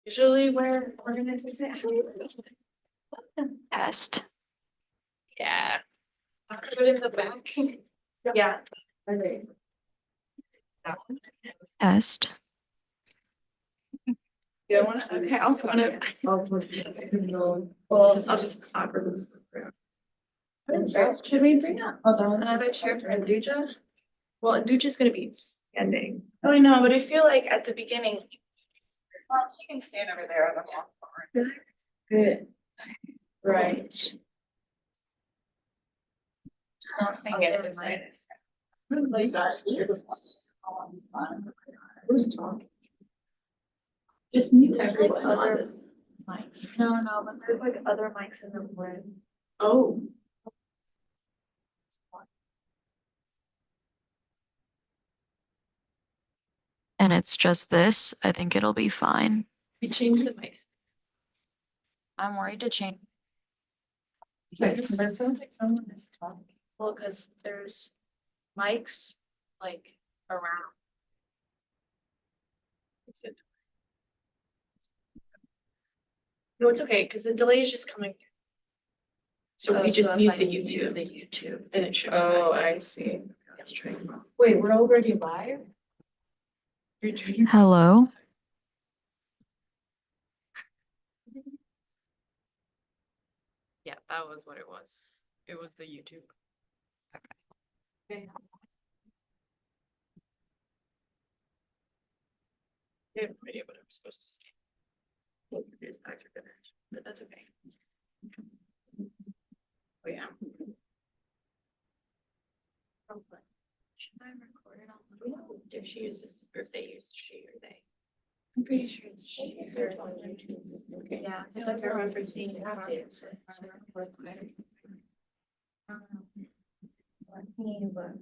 Usually where organizers say, Est. yeah. I'll put it in the back. Yeah. Okay. Est. You don't want to, okay, I also want to. Well, I'll just offer this. Should we bring up another chair for Anduja? Well, Anduja's gonna be standing. Oh, I know, but I feel like at the beginning. Well, she can stand over there on the wall. Good. Right. Small thing is inside. Like that. Who's talking? Just mute everyone on this. Mics. No, but there's like other mics in the room. Oh. And it's just this. I think it'll be fine. We changed the mics. I'm worried to change. Yes. But it sounds like someone is talking. Well, because there's mics like around. No, it's okay, because the delay is just coming. So we just mute the YouTube. The YouTube. And it should. Oh, I see. That's true. Wait, we're already live? Hello. Yeah, that was what it was. It was the YouTube. Okay. I have no idea what I'm supposed to say. What it is, I forgot it, but that's okay. Oh, yeah. Should I record it on? We know if she uses, or if they use she or they. I'm pretty sure it's she. Okay. Yeah, I don't remember seeing it. Let me look.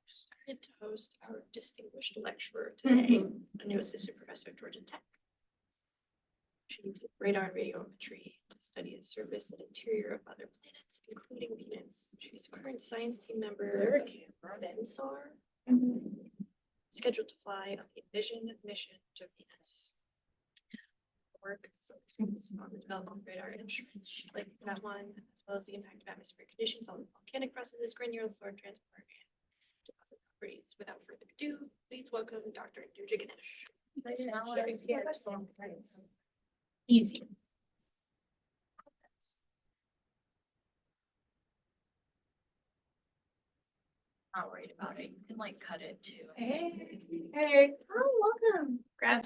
Started to host our distinguished lecturer today, a new assistant professor at Georgia Tech. She uses radar and radiometry to study the surface and interior of other planets, including Venus. She's a current science team member of NSAR, scheduled to fly on the Envision mission to Venus. Work focuses on the development of radar instruments like that one, as well as the impact of atmospheric conditions on volcanic processes, granular floor transport, and deposit properties. Without further ado, please welcome Dr. Anduja Ganesh. Easy. Not worried about it. You can like cut it too. Hey, oh, welcome. Grab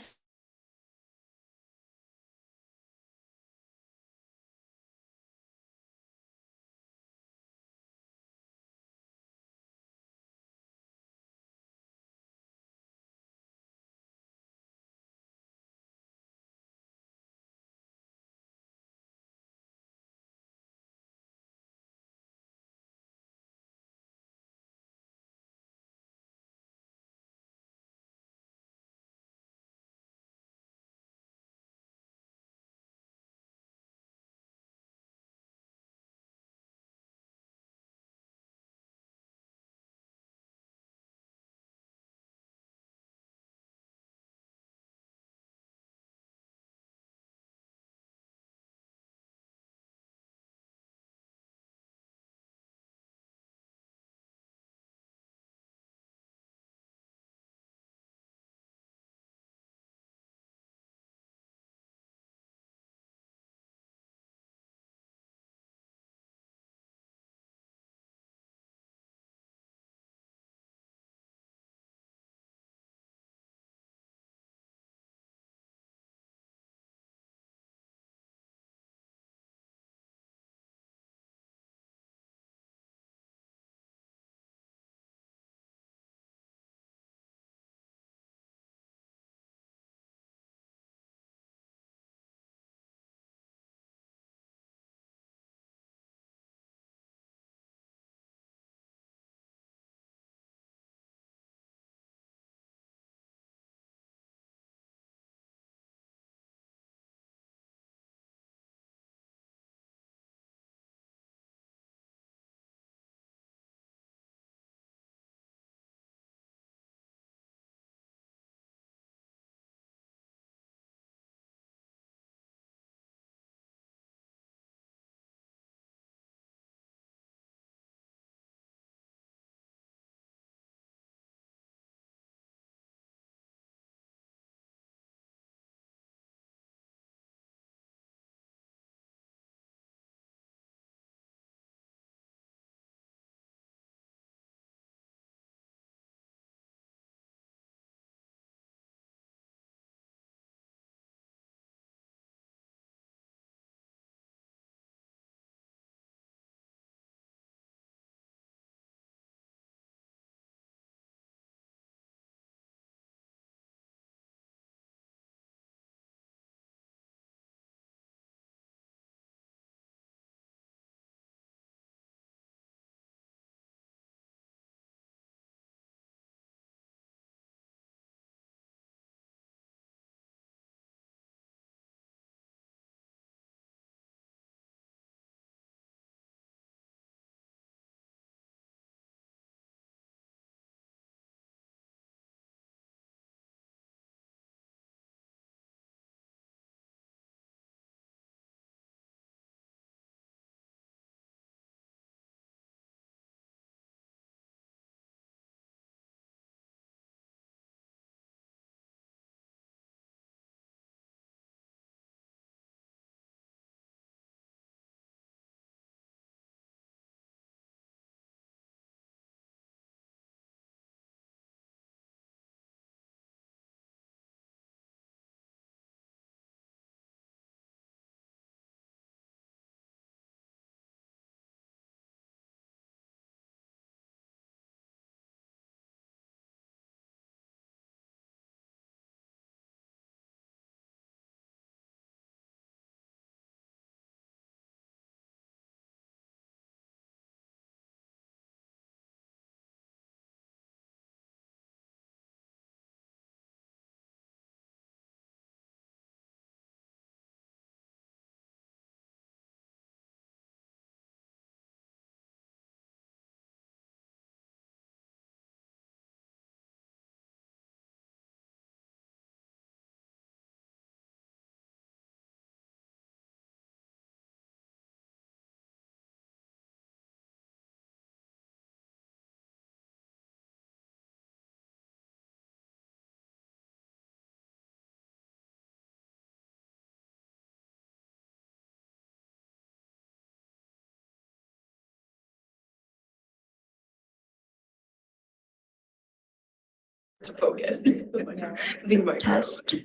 to poke it. The microbe. Test.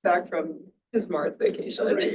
Back from his Mars vacation.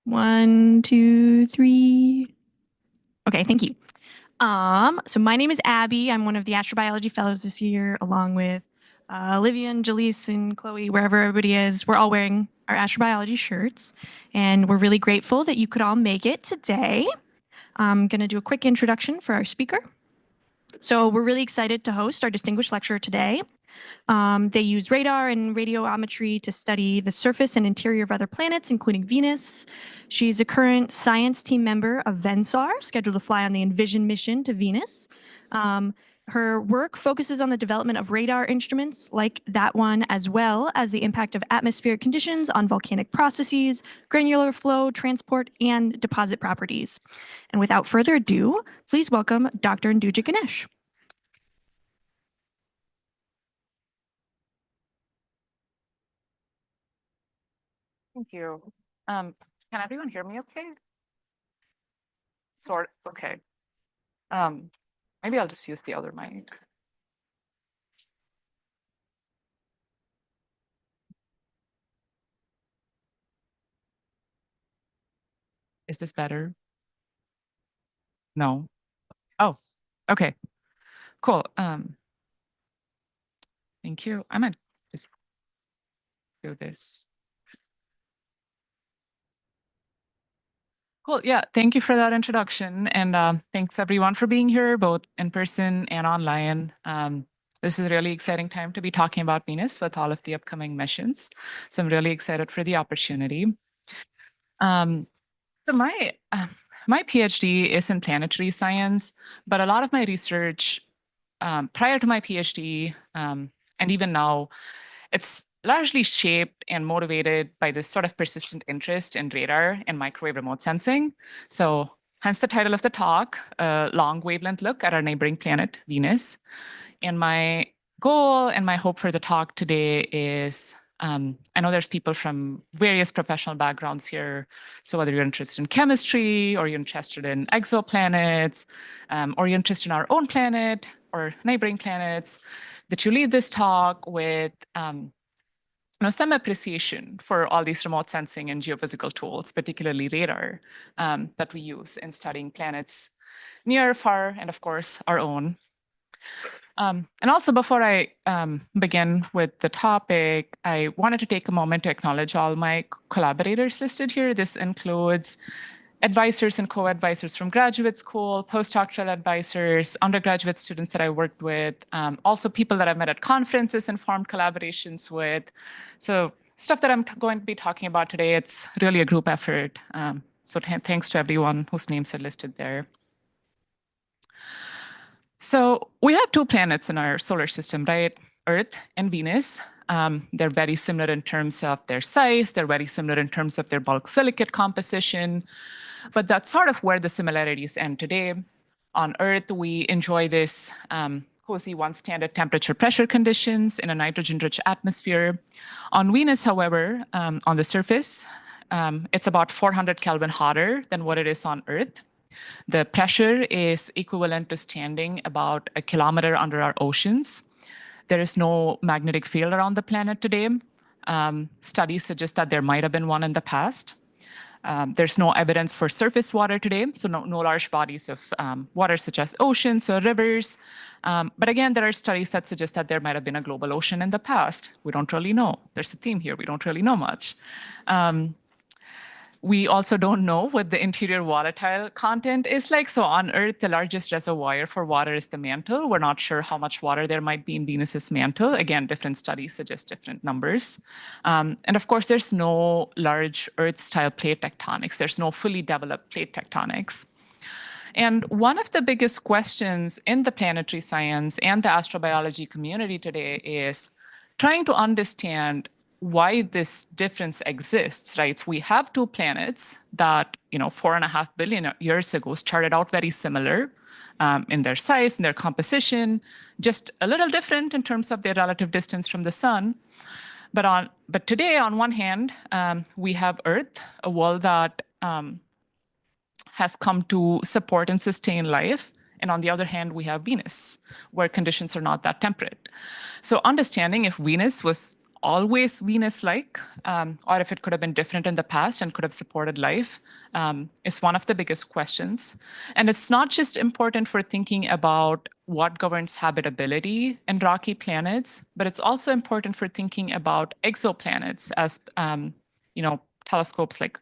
1, 2, 3. Okay, thank you. So my name is Abby. I'm one of the astrobiology fellows this year, along with Olivia and Jaleese and Chloe, wherever everybody is. We're all wearing our astrobiology shirts, and we're really grateful that you could all make it today. I'm going to do a quick introduction for our speaker. So we're really excited to host our distinguished lecturer today. They use radar and radiometry to study the surface and interior of other planets, including Venus. She's a current science team member of VENSAR, scheduled to fly on the Envision mission to Venus. Her work focuses on the development of radar instruments like that one, as well as the impact of atmospheric conditions on volcanic processes, granular flow, transport, and deposit properties. And without further ado, please welcome Dr. Nduja Ganesh. Thank you. Can everyone hear me okay? Okay. Maybe I'll just use the other mic. Is this better? No. Oh, okay. Cool. Thank you. I might just do this. Cool. Yeah, thank you for that introduction. And thanks everyone for being here, both in person and online. This is a really exciting time to be talking about Venus with all of the upcoming missions. So I'm really excited for the opportunity. So my PhD is in planetary science, but a lot of my research prior to my PhD and even now, it's largely shaped and motivated by this sort of persistent interest in radar and microwave remote sensing. So hence the title of the talk, a long wavelength look at our neighboring planet, Venus. And my goal and my hope for the talk today is, I know there's people from various professional backgrounds here. So whether you're interested in chemistry or you're interested in exoplanets, or you're interested in our own planet or neighboring planets, that you leave this talk with some appreciation for all these remote sensing and geophysical tools, particularly radar, that we use in studying planets near, far, and of course, our own. And also, before I begin with the topic, I wanted to take a moment to acknowledge all my collaborators listed here. This includes advisors and co-advisors from graduate school, postdoctoral advisors, undergraduate students that I worked with, also people that I've met at conferences and formed collaborations with. So stuff that I'm going to be talking about today, it's really a group effort. So thanks to everyone whose names are listed there. So we have two planets in our solar system, right? Earth and Venus. They're very similar in terms of their size. They're very similar in terms of their bulk silicate composition. But that's sort of where the similarities end today. On Earth, we enjoy this cozy one standard temperature pressure conditions in a nitrogen-rich atmosphere. On Venus, however, on the surface, it's about 400 Kelvin hotter than what it is on Earth. The pressure is equivalent to standing about a kilometer under our oceans. There is no magnetic field around the planet today. Studies suggest that there might have been one in the past. There's no evidence for surface water today, so no large bodies of water such as oceans or rivers. But again, there are studies that suggest that there might have been a global ocean in the past. We don't really know. There's a theme here. We don't really know much. We also don't know what the interior volatile content is like. So on Earth, the largest reservoir for water is the mantle. We're not sure how much water there might be in Venus's mantle. Again, different studies suggest different numbers. And of course, there's no large Earth-style plate tectonics. There's no fully developed plate tectonics. And one of the biggest questions in the planetary science and the astrobiology community today is trying to understand why this difference exists, right? So we have two planets that, 4.5 billion years ago started out very similar in their size and their composition, just a little different in terms of their relative distance from the sun. But today, on one hand, we have Earth, a world that has come to support and sustain life. And on the other hand, we have Venus, where conditions are not that temperate. So understanding if Venus was always Venus-like, or if it could have been different in the past and could have supported life, is one of the biggest questions. And it's not just important for thinking about what governs habitability in rocky planets, but it's also important for thinking about exoplanets as, telescopes like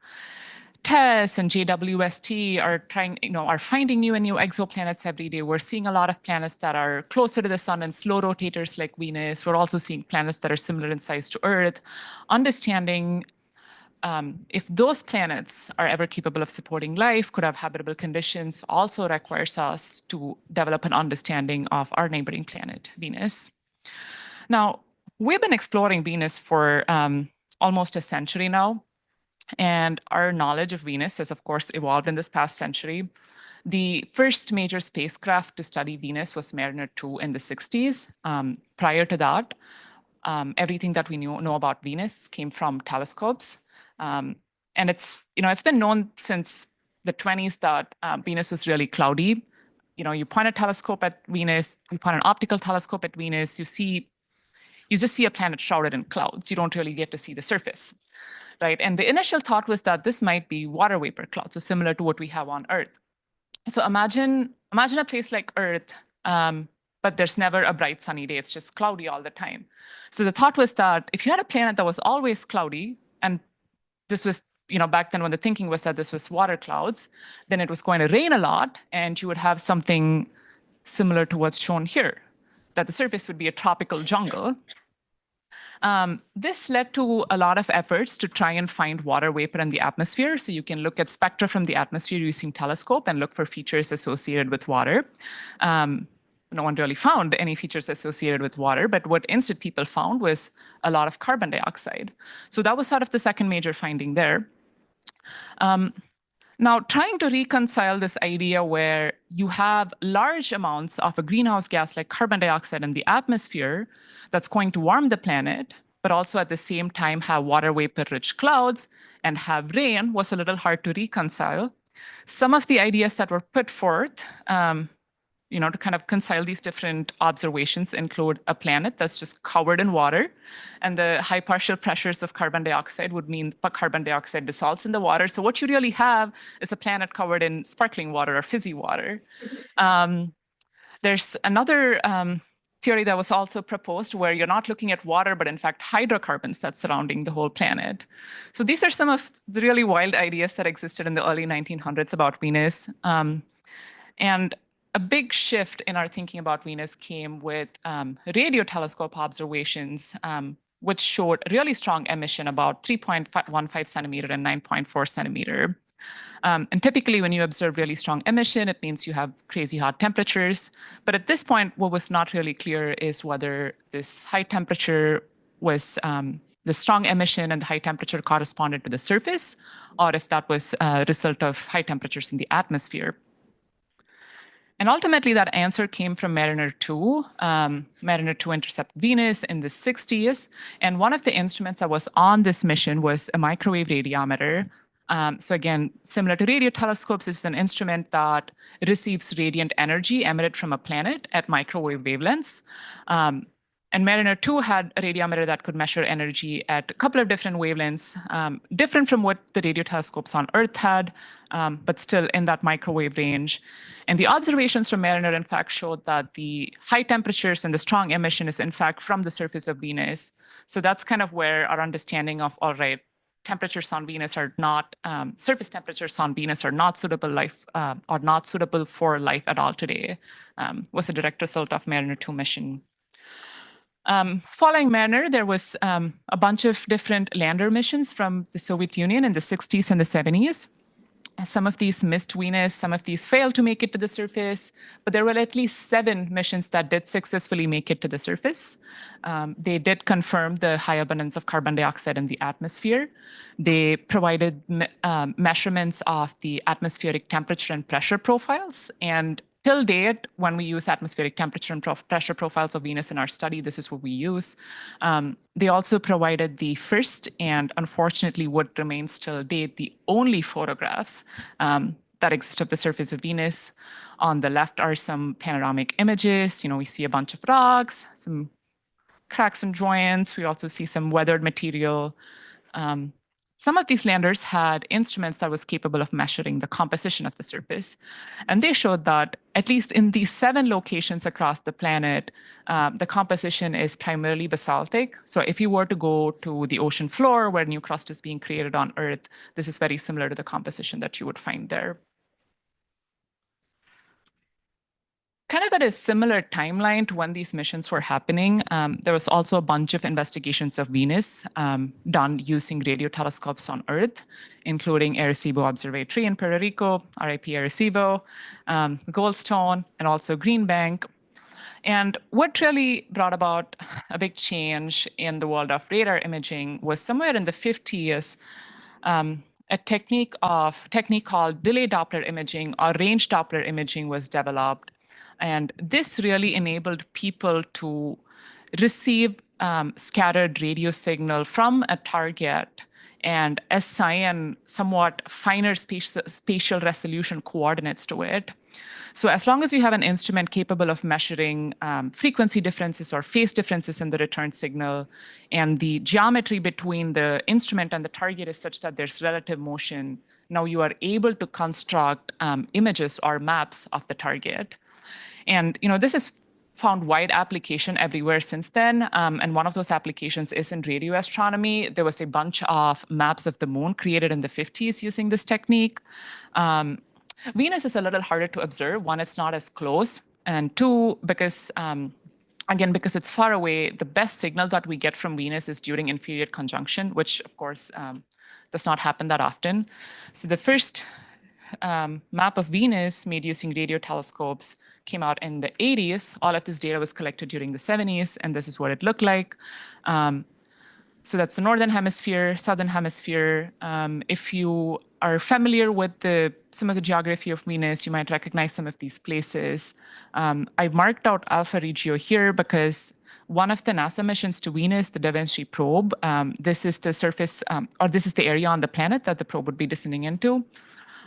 TESS and JWST are finding new and new exoplanets every day. We're seeing a lot of planets that are closer to the sun and slow rotators like Venus. We're also seeing planets that are similar in size to Earth. Understanding if those planets are ever capable of supporting life, could have habitable conditions, also requires us to develop an understanding of our neighboring planet, Venus. Now, we've been exploring Venus for almost a century now. And our knowledge of Venus has, of course, evolved in this past century. The first major spacecraft to study Venus was Mariner 2 in the 60s. Prior to that, everything that we know about Venus came from telescopes. And it's been known since the 20s that Venus was really cloudy. You point a telescope at Venus, you point an optical telescope at Venus, you just see a planet shrouded in clouds. You don't really get to see the surface. Right? And the initial thought was that this might be water vapor clouds, so similar to what we have on Earth. So imagine a place like Earth, but there's never a bright sunny day. It's just cloudy all the time. So the thought was that if you had a planet that was always cloudy, and this was, back then when the thinking was that this was water clouds, then it was going to rain a lot, and you would have something similar to what's shown here, that the surface would be a tropical jungle. This led to a lot of efforts to try and find water vapor in the atmosphere. So you can look at spectra from the atmosphere using telescope and look for features associated with water. No one really found any features associated with water, but what instead people found was a lot of carbon dioxide. So that was sort of the second major finding there. Now, trying to reconcile this idea where you have large amounts of a greenhouse gas like carbon dioxide in the atmosphere that's going to warm the planet, but also at the same time have water vapor-rich clouds and have rain was a little hard to reconcile. Some of the ideas that were put forth to kind of reconcile these different observations include a planet that's just covered in water, and the high partial pressures of carbon dioxide would mean carbon dioxide dissolves in the water. So what you really have is a planet covered in sparkling water or fizzy water. There's another theory that was also proposed where you're not looking at water, but in fact hydrocarbons that's surrounding the whole planet. So these are some of the really wild ideas that existed in the early 1900s about Venus. And a big shift in our thinking about Venus came with radio telescope observations, which showed really strong emission, about 3.15 centimeter and 9.4 centimeter. And typically, when you observe really strong emission, it means you have crazy hot temperatures. But at this point, what was not really clear is whether this high temperature was the strong emission and the high temperature corresponded to the surface, or if that was a result of high temperatures in the atmosphere. And ultimately, that answer came from Mariner 2. Mariner 2 intercepted Venus in the 60s. And one of the instruments that was on this mission was a microwave radiometer. So again, similar to radio telescopes, this is an instrument that receives radiant energy emitted from a planet at microwave wavelengths. And Mariner 2 had a radiometer that could measure energy at a couple of different wavelengths, different from what the radio telescopes on Earth had, but still in that microwave range. And the observations from Mariner, in fact, showed that the high temperatures and the strong emission is, in fact, from the surface of Venus. So that's kind of where our understanding of, all right, temperatures on Venus are not, surface temperatures on Venus are not suitable or not suitable for life at all today, was a direct result of Mariner 2 mission. Following Mariner, there was a bunch of different lander missions from the Soviet Union in the 60s and the 70s. Some of these missed Venus, some of these failed to make it to the surface, but there were at least 7 missions that did successfully make it to the surface. They did confirm the high abundance of carbon dioxide in the atmosphere. They provided measurements of the atmospheric temperature and pressure profiles. And till date, when we use atmospheric temperature and pressure profiles of Venus in our study, this is what we use. They also provided the first and unfortunately what remains till date, the only photographs that exist of the surface of Venus. On the left are some panoramic images. We see a bunch of rocks, some cracks and joints. We also see some weathered material. Some of these landers had instruments that was capable of measuring the composition of the surface. And they showed that at least in these 7 locations across the planet, the composition is primarily basaltic. So if you were to go to the ocean floor where new crust is being created on Earth, this is very similar to the composition that you would find there. Kind of at a similar timeline to when these missions were happening, there was also a bunch of investigations of Venus done using radio telescopes on Earth, including Arecibo Observatory in Puerto Rico, RIP Arecibo, Goldstone, and also Green Bank. And what really brought about a big change in the world of radar imaging was somewhere in the 50s, a technique called delayed Doppler imaging or range Doppler imaging was developed. And this really enabled people to receive scattered radio signal from a target and assign somewhat finer spatial resolution coordinates to it. So as long as you have an instrument capable of measuring frequency differences or phase differences in the return signal, and the geometry between the instrument and the target is such that there's relative motion, now you are able to construct images or maps of the target. And this has found wide application everywhere since then. And one of those applications is in radio astronomy. There was a bunch of maps of the moon created in the 50s using this technique. Venus is a little harder to observe. One, it's not as close. And two, because because it's far away, the best signal that we get from Venus is during inferior conjunction, which of course does not happen that often. So the first map of Venus made using radio telescopes came out in the 80s. All of this data was collected during the 70s, and this is what it looked like. So that's the northern hemisphere, southern hemisphere. If you are familiar with some of the geography of Venus, you might recognize some of these places. I marked out Alpha Regio here because one of the NASA missions to Venus, the Da Vinci probe, this is the surface, or this is the area on the planet that the probe would be descending into.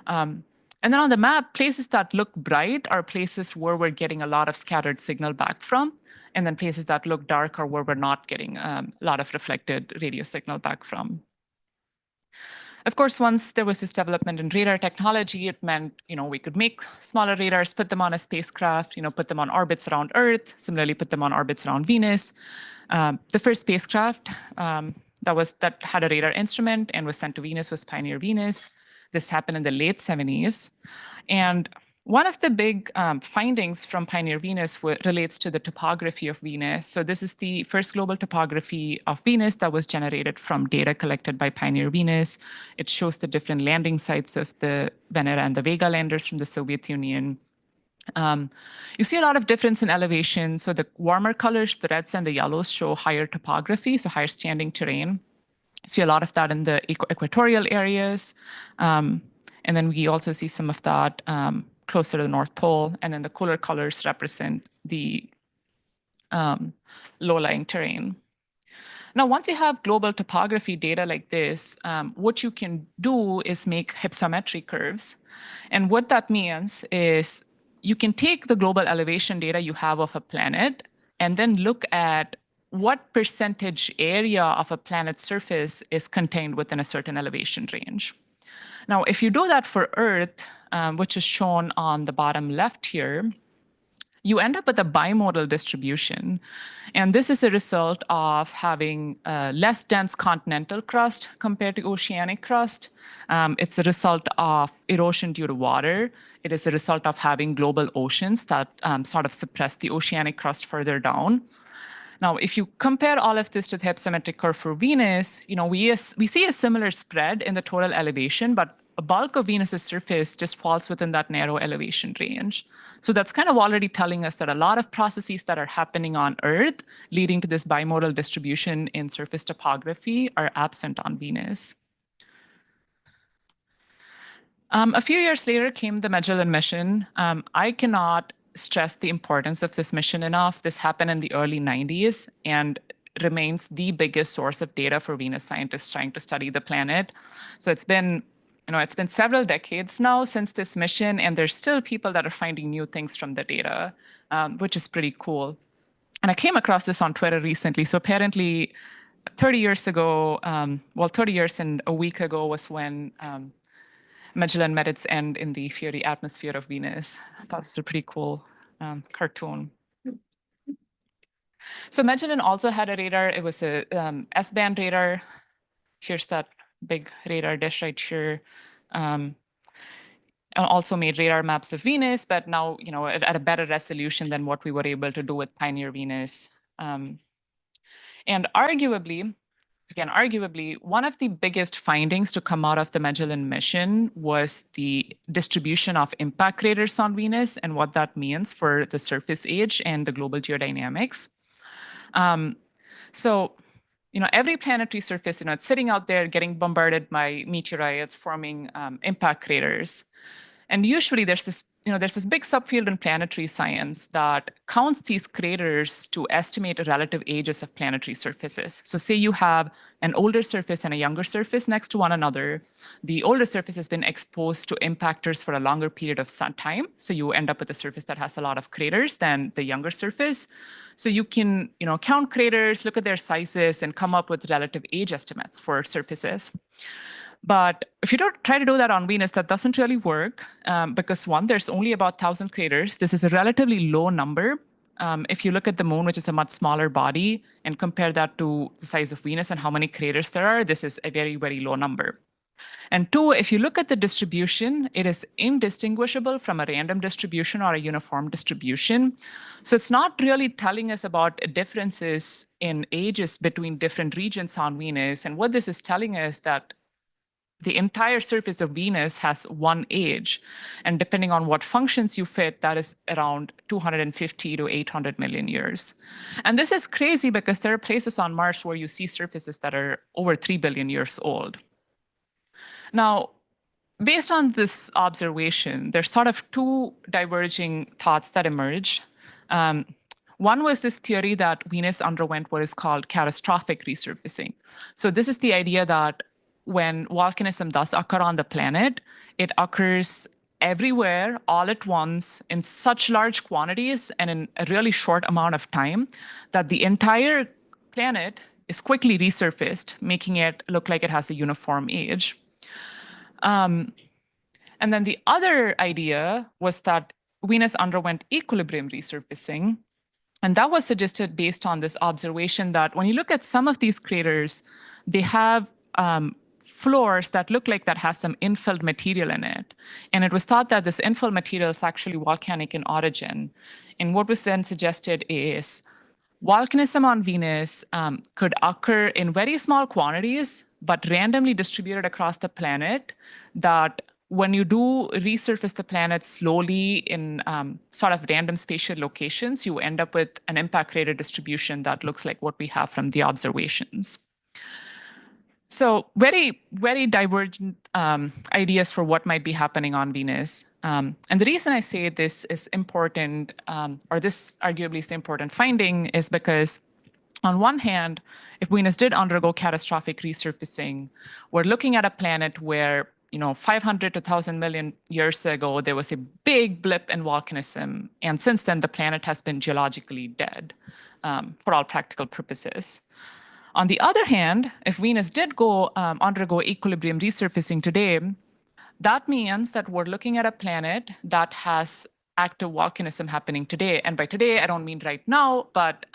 And then on the map, places that look bright are places where we're getting a lot of scattered signal back from. And then places that look dark are where we're not getting a lot of reflected radio signal back from. Of course, once there was this development in radar technology, it meant we could make smaller radars, put them on a spacecraft, put them on orbits around Earth, similarly put them on orbits around Venus. The first spacecraft that had a radar instrument and was sent to Venus was Pioneer Venus. This happened in the late 70s. And one of the big findings from Pioneer Venus relates to the topography of Venus. So this is the first global topography of Venus that was generated from data collected by Pioneer Venus. It shows the different landing sites of the Venera and the Vega landers from the Soviet Union. You see a lot of difference in elevation. So the warmer colors, the reds and the yellows, show higher topography, so higher standing terrain. See a lot of that in the equatorial areas. And then we also see some of that closer to the North Pole. And then the cooler colors represent the low-lying terrain. Now, once you have global topography data like this, what you can do is make hypsometry curves. And what that means is you can take the global elevation data you have of a planet and then look at what percentage area of a planet's surface is contained within a certain elevation range. Now, if you do that for Earth, which is shown on the bottom left here, you end up with a bimodal distribution. And this is a result of having less dense continental crust compared to oceanic crust. It's a result of erosion due to water. It is a result of having global oceans that sort of suppress the oceanic crust further down. Now, if you compare all of this to the hypsometric curve for Venus, we see a similar spread in the total elevation, but a bulk of Venus's surface just falls within that narrow elevation range. So that's kind of already telling us that a lot of processes that are happening on Earth leading to this bimodal distribution in surface topography are absent on Venus. A few years later came the Magellan mission. I cannot stress the importance of this mission enough. This happened in the early 90s and remains the biggest source of data for Venus scientists trying to study the planet. So it's been several decades now since this mission, and there's still people that are finding new things from the data, which is pretty cool. And I came across this on Twitter recently. So apparently 30 years ago, 30 years and a week ago was when Magellan met its end in the fiery atmosphere of Venus. I thought it was a pretty cool cartoon. So Magellan also had a radar. It was a S-band radar. Here's that big radar dish right here. And also made radar maps of Venus, but now, at a better resolution than what we were able to do with Pioneer Venus. And arguably, one of the biggest findings to come out of the Magellan mission was the distribution of impact craters on Venus and what that means for the surface age and the global geodynamics. So, every planetary surface, it's sitting out there getting bombarded by meteorites, forming impact craters. And usually there's this big subfield in planetary science that counts these craters to estimate the relative ages of planetary surfaces. So say you have an older surface and a younger surface next to one another. The older surface has been exposed to impactors for a longer period of time. So you end up with a surface that has a lot of craters than the younger surface. So you can count craters, look at their sizes, and come up with relative age estimates for surfaces. But if you don't try to do that on Venus, that doesn't really work because one, there's only about 1,000 craters. This is a relatively low number. If you look at the moon, which is a much smaller body, and compare that to the size of Venus and how many craters there are, this is a very, very low number. And two, if you look at the distribution, it is indistinguishable from a random distribution or a uniform distribution. So it's not really telling us about differences in ages between different regions on Venus. And what this is telling us that the entire surface of Venus has one age. And depending on what functions you fit, that is around 250 to 800 million years. And this is crazy because there are places on Mars where you see surfaces that are over 3 billion years old. Now, based on this observation, there's sort of two diverging thoughts that emerge. One was this theory that Venus underwent what is called catastrophic resurfacing. So this is the idea that when volcanism does occur on the planet, it occurs everywhere all at once in such large quantities and in a really short amount of time that the entire planet is quickly resurfaced, making it look like it has a uniform age. And then the other idea was that Venus underwent equilibrium resurfacing. And that was suggested based on this observation that when you look at some of these craters, they have floors that look like that has some infilled material in it. And it was thought that this infilled material is actually volcanic in origin. And what was then suggested is volcanism on Venus could occur in very small quantities, but randomly distributed across the planet, that when you do resurface the planet slowly in sort of random spatial locations, you end up with an impact crater distribution that looks like what we have from the observations. So very, very divergent ideas for what might be happening on Venus. And the reason I say this is important, or this arguably is the important finding, is because on one hand, if Venus did undergo catastrophic resurfacing, we're looking at a planet where 500 to 1,000 million years ago, there was a big blip in volcanism. And since then, the planet has been geologically dead for all practical purposes. On the other hand, if Venus did undergo equilibrium resurfacing today, that means that we're looking at a planet that has active volcanism happening today. And by today, I don't mean right now, but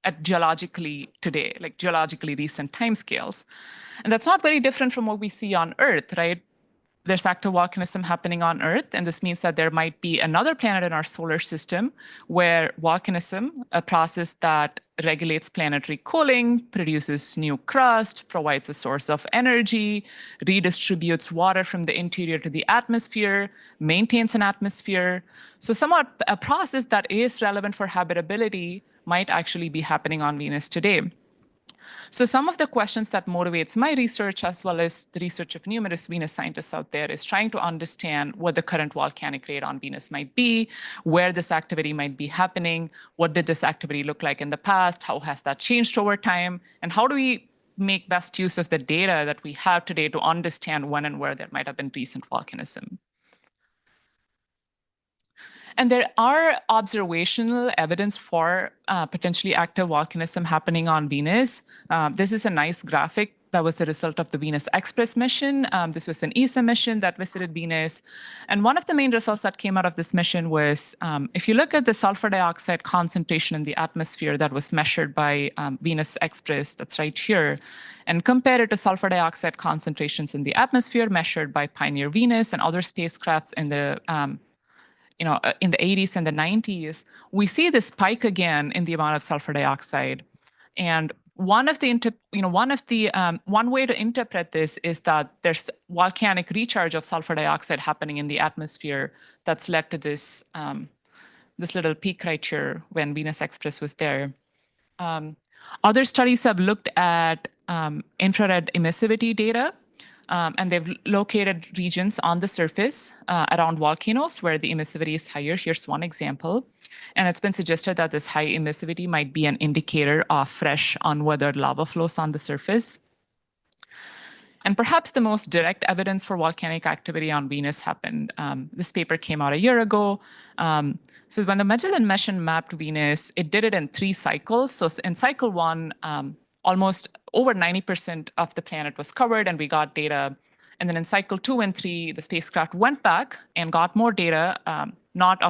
at geologically today, like geologically recent timescales. And that's not very different from what we see on Earth, right? There's active volcanism happening on Earth, and this means that there might be another planet in our solar system where volcanism, a process that regulates planetary cooling, produces new crust, provides a source of energy, redistributes water from the interior to the atmosphere, maintains an atmosphere. So somewhat a process that is relevant for habitability might actually be happening on Venus today. So some of the questions that motivates my research, as well as the research of numerous Venus scientists out there, is trying to understand what the current volcanic rate on Venus might be, where this activity might be happening, what did this activity look like in the past, how has that changed over time, and how do we make best use of the data that we have today to understand when and where there might have been recent volcanism. And there are observational evidence for potentially active volcanism happening on Venus. This is a nice graphic that was the result of the Venus Express mission. This was an ESA mission that visited Venus. And one of the main results that came out of this mission was, if you look at the sulfur dioxide concentration in the atmosphere that was measured by Venus Express, that's right here, and compare it to sulfur dioxide concentrations in the atmosphere measured by Pioneer Venus and other spacecrafts in the in the 80s and the 90s, we see this spike again in the amount of sulfur dioxide. And one way to interpret this is that there's volcanic recharge of sulfur dioxide happening in the atmosphere that's led to this this little peak right here when Venus Express was there. Other studies have looked at infrared emissivity data. And they've located regions on the surface around volcanoes where the emissivity is higher. Here's one example. And it's been suggested that this high emissivity might be an indicator of fresh, unweathered lava flows on the surface. And perhaps the most direct evidence for volcanic activity on Venus happened. This paper came out a year ago. So when the Magellan mission mapped Venus, it did it in 3 cycles. So in cycle 1, almost over 90% of the planet was covered and we got data. And then in cycle 2 and 3, the spacecraft went back and got more data, not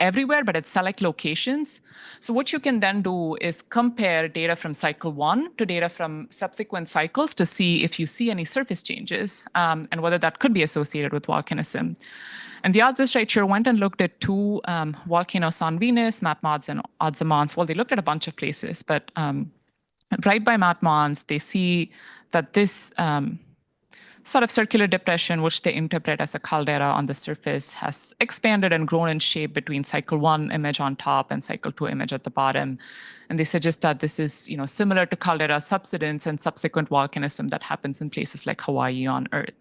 everywhere, but at select locations. So what you can then do is compare data from cycle 1 to data from subsequent cycles to see if you see any surface changes and whether that could be associated with volcanism. And the odds right here went and looked at 2 volcanoes on Venus, Matmons and Odzamons. Well, they looked at a bunch of places, but right by Matmons, they see that this sort of circular depression, which they interpret as a caldera on the surface, has expanded and grown in shape between cycle 1 image on top and cycle 2 image at the bottom. And they suggest that this is similar to caldera subsidence and subsequent volcanism that happens in places like Hawaii on Earth.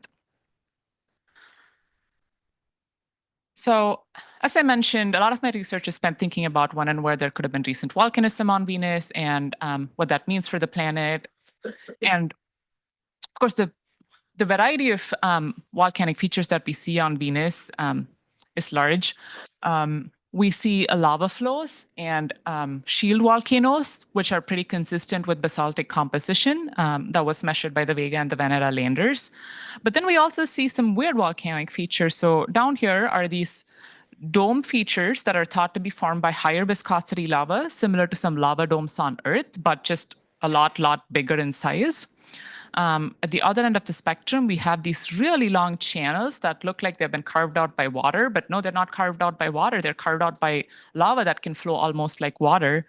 So as I mentioned, a lot of my research is spent thinking about when and where there could have been recent volcanism on Venus and what that means for the planet. And of course, the variety of volcanic features that we see on Venus is large. We see lava flows and shield volcanoes, which are pretty consistent with basaltic composition that was measured by the Vega and the Venera landers. But then we also see some weird volcanic features. So down here are these dome features that are thought to be formed by higher viscosity lava, similar to some lava domes on Earth, but just a lot bigger in size. At the other end of the spectrum, we have these really long channels that look like they've been carved out by water, but no, they're not carved out by water. They're carved out by lava that can flow almost like water.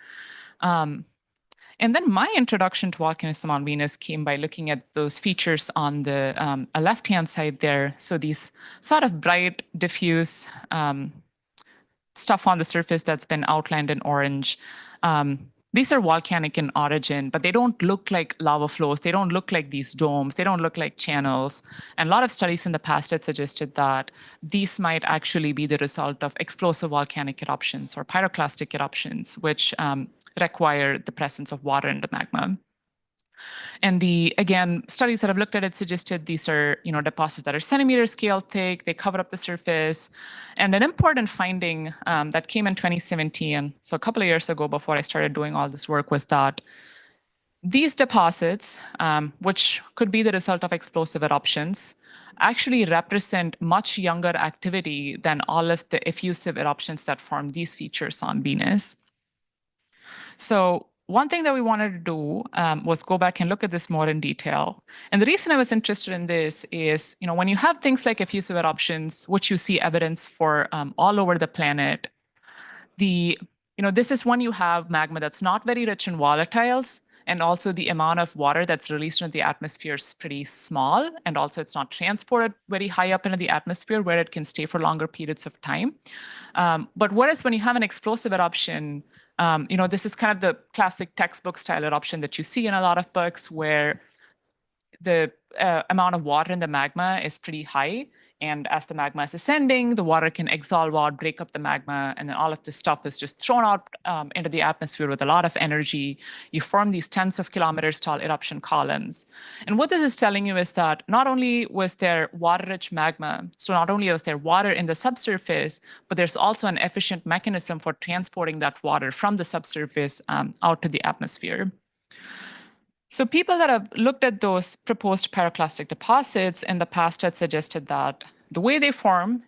And then my introduction to volcanism on Venus came by looking at those features on the left-hand side there. So these sort of bright, diffuse stuff on the surface that's been outlined in orange. These are volcanic in origin, but they don't look like lava flows. They don't look like these domes. They don't look like channels. And a lot of studies in the past had suggested that these might actually be the result of explosive volcanic eruptions or pyroclastic eruptions, which require the presence of water in the magma. And again, studies that have looked at it suggested these are, deposits that are centimeter scale thick. They cover up the surface. And an important finding that came in 2017, so a couple of years ago before I started doing all this work, was that these deposits, which could be the result of explosive eruptions, actually represent much younger activity than all of the effusive eruptions that form these features on Venus. So one thing that we wanted to do was go back and look at this more in detail. And the reason I was interested in this is, when you have things like effusive eruptions, which you see evidence for all over the planet, this is when you have magma that's not very rich in volatiles, and also the amount of water that's released into the atmosphere is pretty small, and also it's not transported very high up into the atmosphere where it can stay for longer periods of time. But whereas when you have an explosive eruption, this is kind of the classic textbook style eruption that you see in a lot of books where the amount of water in the magma is pretty high. And as the magma is ascending, the water can exsolve out, break up the magma, and then all of this stuff is just thrown out into the atmosphere with a lot of energy. You form these tens of kilometers tall eruption columns. And what this is telling you is that not only was there water-rich magma, so not only was there water in the subsurface, but there's also an efficient mechanism for transporting that water from the subsurface out to the atmosphere. So people that have looked at those proposed pyroclastic deposits in the past had suggested that the way they form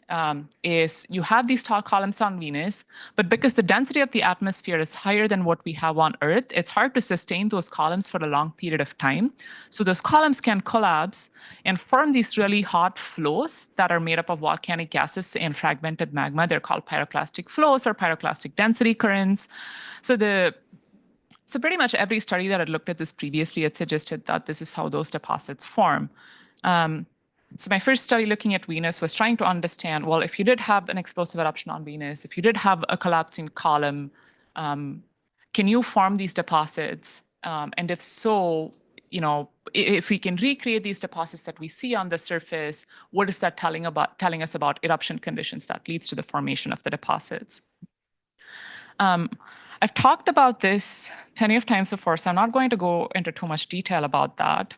is you have these tall columns on Venus, but because the density of the atmosphere is higher than what we have on Earth, it's hard to sustain those columns for a long period of time. So those columns can collapse and form these really hot flows that are made up of volcanic gases and fragmented magma. They're called pyroclastic flows or pyroclastic density currents. So pretty much every study that had looked at this previously had suggested that this is how those deposits form. So my first study looking at Venus was trying to understand, well, if you did have an explosive eruption on Venus, if you did have a collapsing column, can you form these deposits? And if so, if we can recreate these deposits that we see on the surface, what is that telling us about eruption conditions that leads to the formation of the deposits? I've talked about this plenty of times before, so I'm not going to go into too much detail about that.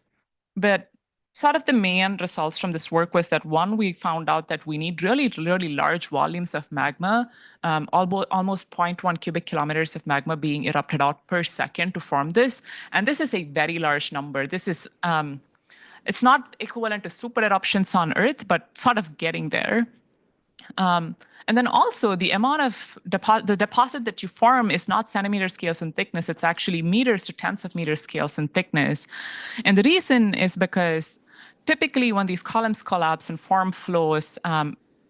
But sort of the main results from this work was that, one, we found out that we need really, really large volumes of magma, almost 0.1 cubic kilometers of magma being erupted out per second to form this. And this is a very large number. This is, it's not equivalent to super eruptions on Earth, but sort of getting there. And then also the amount of the deposit that you form is not centimeter scales in thickness, it's actually meters to tens of meter scales in thickness. And the reason is because typically when these columns collapse and form flows,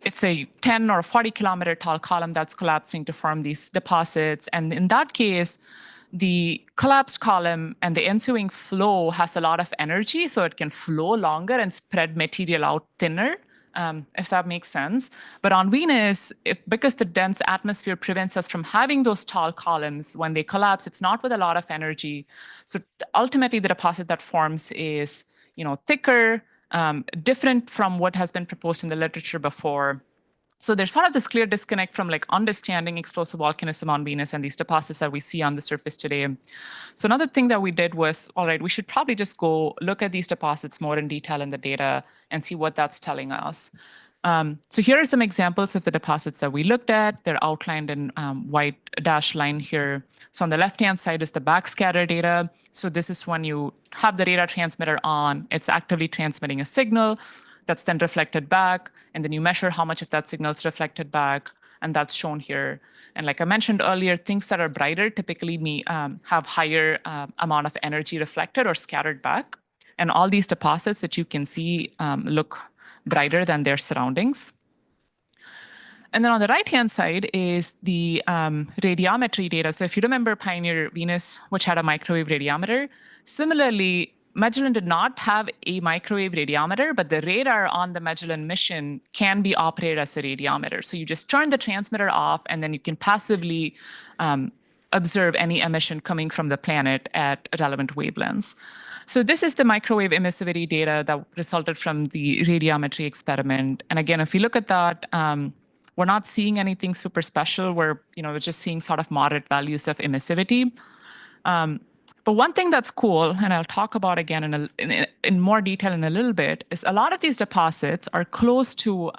it's a 10 or 40 kilometer tall column that's collapsing to form these deposits. And in that case, the collapsed column and the ensuing flow has a lot of energy, so it can flow longer and spread material out thinner. If that makes sense. But on Venus, because the dense atmosphere prevents us from having those tall columns, when they collapse, it's not with a lot of energy. So ultimately, the deposit that forms is, thicker, different from what has been proposed in the literature before. So there's sort of this clear disconnect from understanding explosive volcanism on Venus and these deposits that we see on the surface today. So another thing that we did was, all right, we should probably just go look at these deposits more in detail in the data and see what that's telling us. So here are some examples of the deposits that we looked at. They're outlined in white dashed line here. So on the left-hand side is the backscatter data. So this is when you have the radar transmitter on, it's actively transmitting a signal that's then reflected back, and then you measure how much of that signal is reflected back, and that's shown here. And like I mentioned earlier, things that are brighter typically have higher amount of energy reflected or scattered back. And all these deposits that you can see look brighter than their surroundings. And then on the right-hand side is the radiometry data. So if you remember Pioneer Venus, which had a microwave radiometer, similarly, Magellan did not have a microwave radiometer, but the radar on the Magellan mission can be operated as a radiometer. So you just turn the transmitter off, and then you can passively observe any emission coming from the planet at relevant wavelengths. So this is the microwave emissivity data that resulted from the radiometry experiment. And again, if you look at that, we're not seeing anything super special. We're just seeing sort of moderate values of emissivity. But one thing that's cool, and I'll talk about again in more detail in a little bit, is a lot of these deposits are close to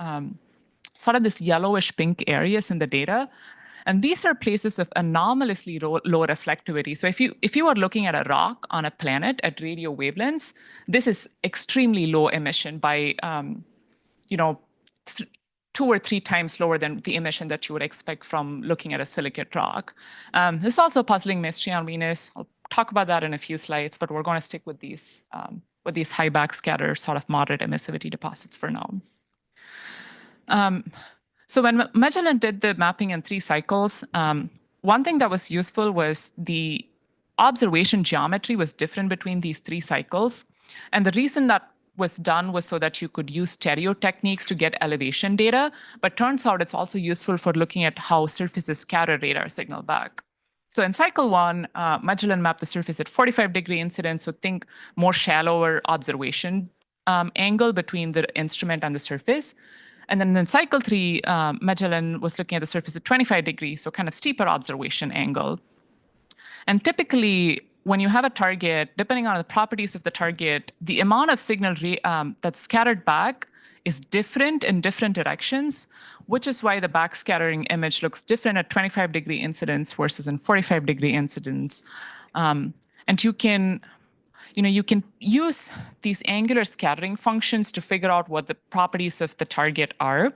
sort of this yellowish pink areas in the data. And these are places of anomalously low reflectivity. So if you are looking at a rock on a planet at radio wavelengths, this is extremely low emission by 2 or 3 times lower than the emission that you would expect from looking at a silicate rock. There's also a puzzling mystery on Venus. I'll talk about that in a few slides, but we're going to stick with these high backscatter sort of moderate emissivity deposits for now. So when Magellan did the mapping in 3 cycles, one thing that was useful was the observation geometry was different between these 3 cycles. And the reason that was done was so that you could use stereo techniques to get elevation data. But turns out it's also useful for looking at how surfaces scatter radar signal back. So in cycle 1, Magellan mapped the surface at 45-degree incidence. So think more shallower observation angle between the instrument and the surface. And then in cycle 3, Magellan was looking at the surface at 25 degrees, so kind of steeper observation angle. And typically, when you have a target, depending on the properties of the target, the amount of signal that's scattered back is different in different directions, which is why the backscattering image looks different at 25-degree incidence versus in 45-degree incidence. And you can use these angular scattering functions to figure out what the properties of the target are.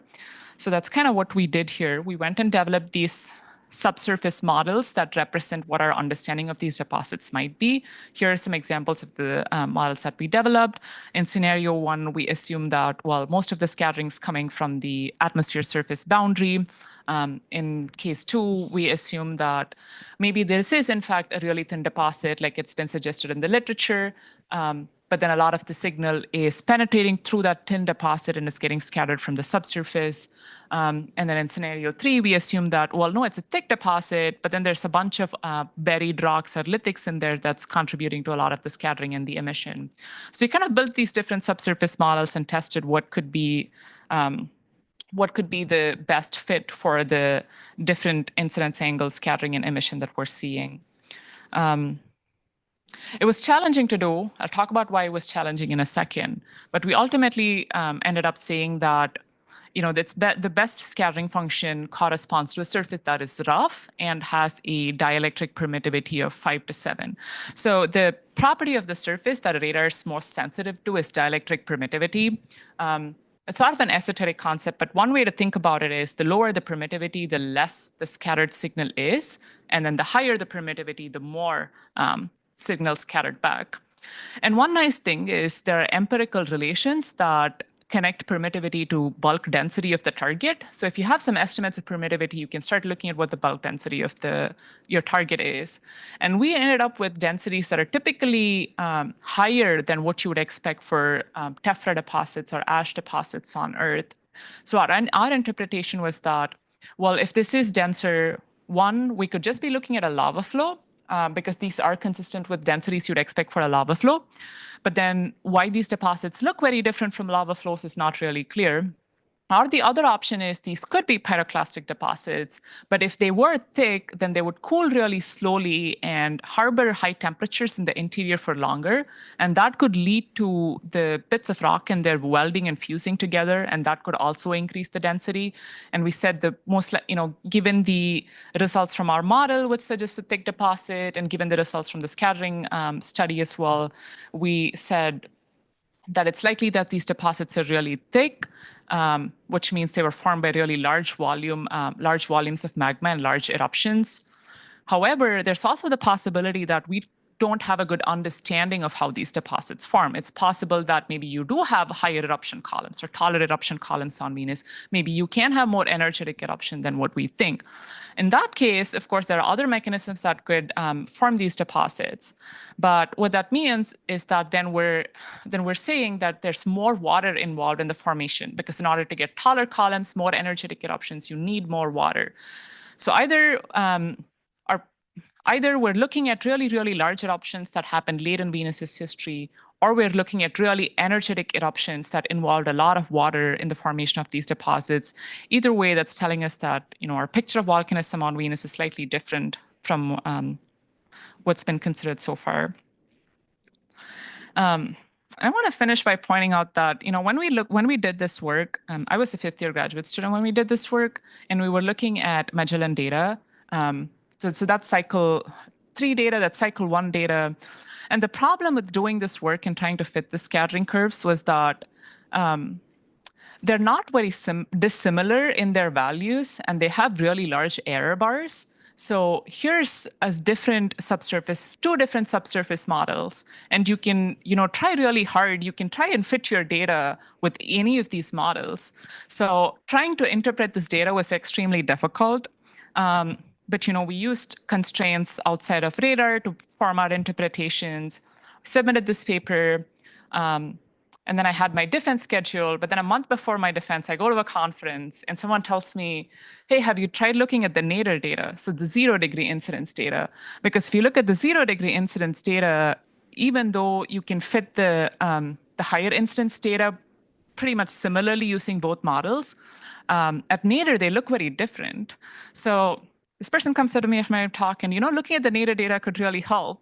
So that's kind of what we did here. We went and developed these subsurface models that represent what our understanding of these deposits might be. Here are some examples of the models that we developed. In scenario 1, we assume that, well, most of the scattering is coming from the atmosphere surface boundary. In case 2, we assume that maybe this is, in fact, a really thin deposit, like it's been suggested in the literature. But then a lot of the signal is penetrating through that thin deposit and is getting scattered from the subsurface. And then in scenario 3, we assume that, well, no, it's a thick deposit, but then there's a bunch of buried rocks or lithics in there that's contributing to a lot of the scattering and the emission. So we kind of built these different subsurface models and tested what could be the best fit for the different incidence angles, scattering, and emission that we're seeing. It was challenging to do. I'll talk about why it was challenging in a second. But we ultimately ended up saying that the best scattering function corresponds to a surface that is rough and has a dielectric permittivity of 5 to 7. So the property of the surface that a radar is most sensitive to is dielectric permittivity. It's sort of an esoteric concept, but one way to think about it is the lower the permittivity, the less the scattered signal is. And then the higher the permittivity, the more signal scattered back. And one nice thing is there are empirical relations that connect permittivity to bulk density of the target. So if you have some estimates of permittivity, you can start looking at what the bulk density of your target is. And we ended up with densities that are typically higher than what you would expect for tephra deposits or ash deposits on Earth. So our interpretation was that, well, if this is denser, one, we could just be looking at a lava flow, because these are consistent with densities you'd expect for a lava flow. But then why these deposits look very different from lava flows is not really clear. Or the other option is these could be pyroclastic deposits, but if they were thick, then they would cool really slowly and harbor high temperatures in the interior for longer. And that could lead to the bits of rock and their welding and fusing together, and that could also increase the density. And we said given the results from our model, which suggests a thick deposit, and given the results from the scattering study as well, we said that it's likely that these deposits are really thick, which means they were formed by really large volumes of magma and large eruptions. However, there's also the possibility that we don't have a good understanding of how these deposits form. It's possible that maybe you do have higher eruption columns or taller eruption columns on Venus. Maybe you can have more energetic eruption than what we think. In that case, of course, there are other mechanisms that could form these deposits. But what that means is that then we're saying that there's more water involved in the formation, because in order to get taller columns, more energetic eruptions, you need more water. So either we're looking at really, really large eruptions that happened late in Venus's history, or we're looking at really energetic eruptions that involved a lot of water in the formation of these deposits. Either way, that's telling us that our picture of volcanism on Venus is slightly different from what's been considered so far. I want to finish by pointing out that when we did this work, I was a 5th-year graduate student when we did this work, and we were looking at Magellan data. So that's cycle 3 data, that's cycle 1 data. And the problem with doing this work and trying to fit the scattering curves was that they're not very dissimilar in their values, and they have really large error bars. So here's two different subsurface models, and you can try really hard. You can try and fit your data with any of these models. So trying to interpret this data was extremely difficult. But we used constraints outside of radar to form our interpretations, submitted this paper, and then I had my defense scheduled. But then a month before my defense, I go to a conference and someone tells me, hey, have you tried looking at the nadir data? So the 0-degree incidence data. Because if you look at the 0-degree incidence data, even though you can fit the the higher instance data pretty much similarly using both models. At nadir, they look very different. So this person comes to me after my talk and, looking at the nadir data could really help.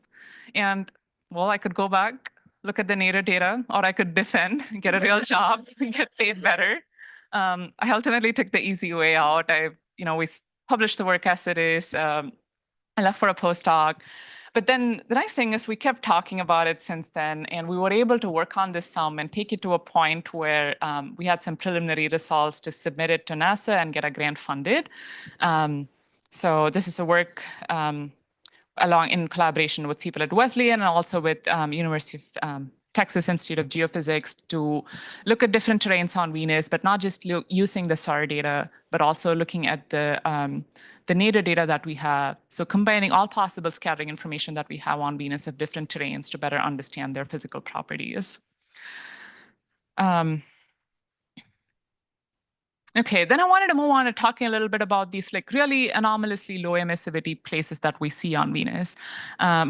And well, I could go back, look at the nadir data, or I could defend, get a real job, get paid better. I ultimately took the easy way out. We published the work as it is. I left for a postdoc. But then the nice thing is we kept talking about it since then, and we were able to work on this some and take it to a point where we had some preliminary results to submit it to NASA and get a grant funded. So this is a work along in collaboration with people at Wesleyan and also with University of Texas Institute of Geophysics to look at different terrains on Venus, but not just using the SAR data, but also looking at the nadir data that we have. So combining all possible scattering information that we have on Venus of different terrains to better understand their physical properties. Okay, then I wanted to move on to talking a little bit about these like really anomalously low emissivity places that we see on Venus,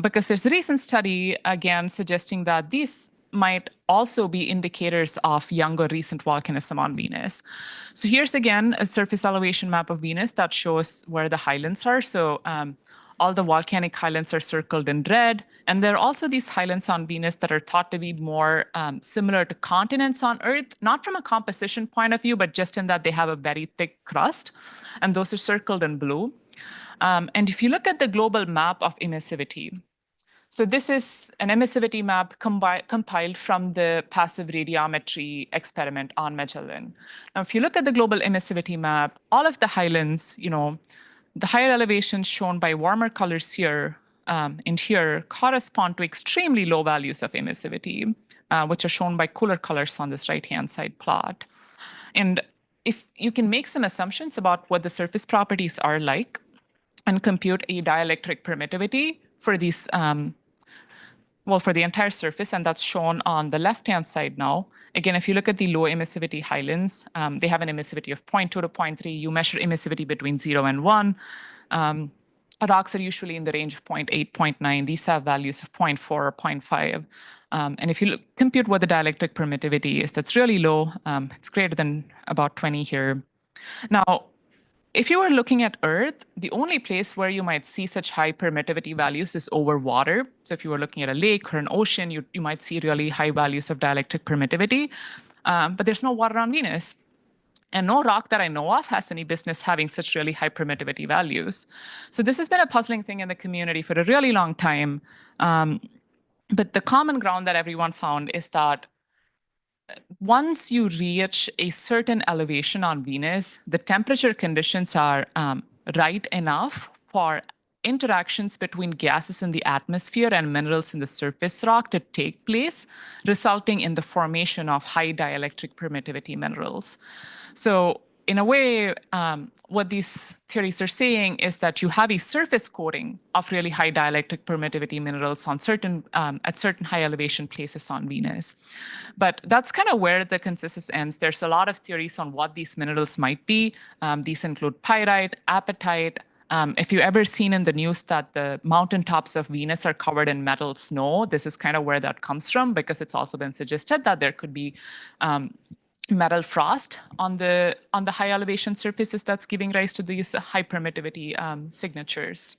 because there's a recent study again suggesting that these might also be indicators of young or recent volcanism on Venus. So here's again a surface elevation map of Venus that shows where the highlands are. So all the volcanic highlands are circled in red. And there are also these highlands on Venus that are thought to be more similar to continents on Earth, not from a composition point of view, but just in that they have a very thick crust. And those are circled in blue. And if you look at the global map of emissivity, so this is an emissivity map compiled from the passive radiometry experiment on Magellan. Now, if you look at the global emissivity map, all of the highlands, the higher elevations shown by warmer colors here and here correspond to extremely low values of emissivity, which are shown by cooler colors on this right-hand side plot. And if you can make some assumptions about what the surface properties are like and compute a dielectric permittivity for these, for the entire surface, and that's shown on the left-hand side now. Again, if you look at the low emissivity highlands, they have an emissivity of 0.2 to 0.3. You measure emissivity between 0 and 1. Rocks are usually in the range of 0.8, 0.9. These have values of 0.4 or 0.5. And if you compute what the dielectric permittivity is, that's really low. It's greater than about 20 here. Now, if you were looking at Earth, the only place where you might see such high permittivity values is over water. So if you were looking at a lake or an ocean, you might see really high values of dielectric permittivity. But there's no water on Venus. And no rock that I know of has any business having such really high permittivity values. So this has been a puzzling thing in the community for a really long time. But the common ground that everyone found is that once you reach a certain elevation on Venus, the temperature conditions are right enough for interactions between gases in the atmosphere and minerals in the surface rock to take place, resulting in the formation of high dielectric permittivity minerals. So in a way, what these theories are saying is that you have a surface coating of really high dielectric permittivity minerals on at certain high elevation places on Venus. But that's kind of where the consensus ends. There's a lot of theories on what these minerals might be. These include pyrite, apatite. If you've ever seen in the news that the mountaintops of Venus are covered in metal snow, this is kind of where that comes from, because it's also been suggested that there could be metal frost on the high elevation surfaces that's giving rise to these high permittivity signatures.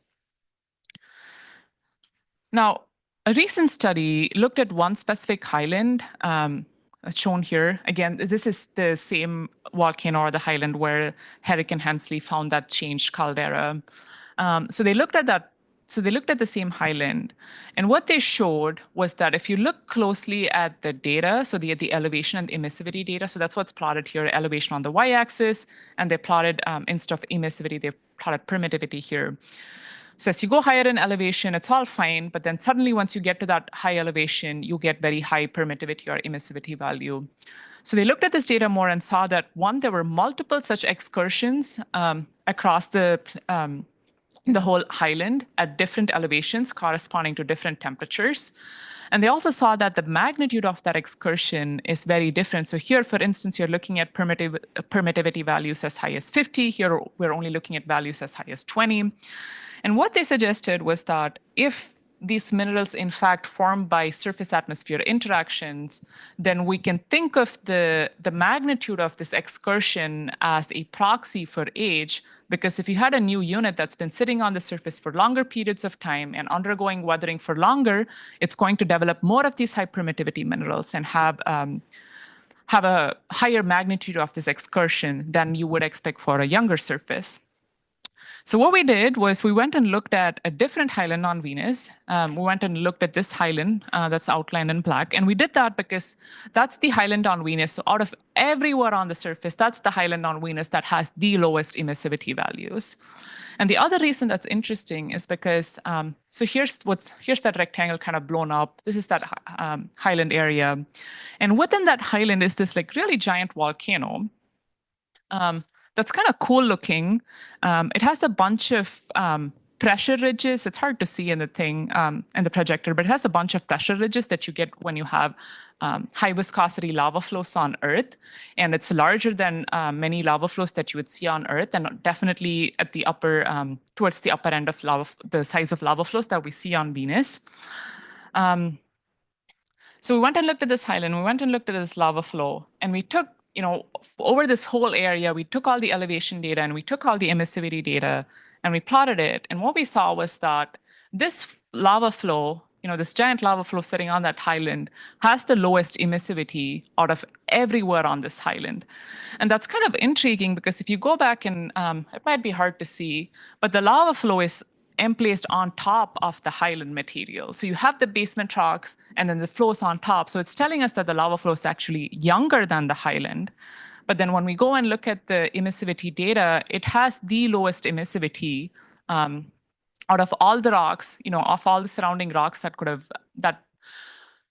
Now, a recent study looked at one specific highland, shown here. Again, this is the same volcano or the highland where Herrick and Hensley found that changed caldera. So they looked at that. So they looked at the same highland, and what they showed was that if you look closely at the data, so the elevation and the emissivity data, so that's what's plotted here, elevation on the y-axis, and they plotted, instead of emissivity, they plotted permittivity here. So as you go higher in elevation, it's all fine, but then suddenly once you get to that high elevation, you get very high permittivity or emissivity value. So they looked at this data more and saw that, one, there were multiple such excursions across the whole highland at different elevations corresponding to different temperatures. And they also saw that the magnitude of that excursion is very different. So here, for instance, you're looking at permittivity values as high as 50. Here, we're only looking at values as high as 20. And what they suggested was that if these minerals in fact formed by surface atmosphere interactions, then we can think of the magnitude of this excursion as a proxy for age, because if you had a new unit that's been sitting on the surface for longer periods of time and undergoing weathering for longer, it's going to develop more of these high permittivity minerals and have a higher magnitude of this excursion than you would expect for a younger surface. So what we did was we went and looked at a different highland on Venus. We went and looked at this highland that's outlined in black. And we did that because that's the highland on Venus. So out of everywhere on the surface, that's the highland on Venus that has the lowest emissivity values. And the other reason that's interesting is because, so here's that rectangle kind of blown up. This is that highland area. And within that highland is this like really giant volcano. That's kind of cool looking. It has a bunch of pressure ridges. It's hard to see in the thing, in the projector, but it has a bunch of pressure ridges that you get when you have high viscosity lava flows on Earth. And it's larger than many lava flows that you would see on Earth, and definitely at the upper, towards the upper end of the size of lava flows that we see on Venus. So we went and looked at this highland, we went and looked at this lava flow, and we took, over this whole area, we took all the elevation data and we took all the emissivity data and we plotted it. And what we saw was that this lava flow, this giant lava flow sitting on that highland, has the lowest emissivity out of everywhere on this highland. And that's kind of intriguing because if you go back and it might be hard to see, but the lava flow is emplaced on top of the highland material. So you have the basement rocks and then the flows on top. So it's telling us that the lava flow is actually younger than the highland. But then when we go and look at the emissivity data, it has the lowest emissivity out of all the rocks, of all the surrounding rocks that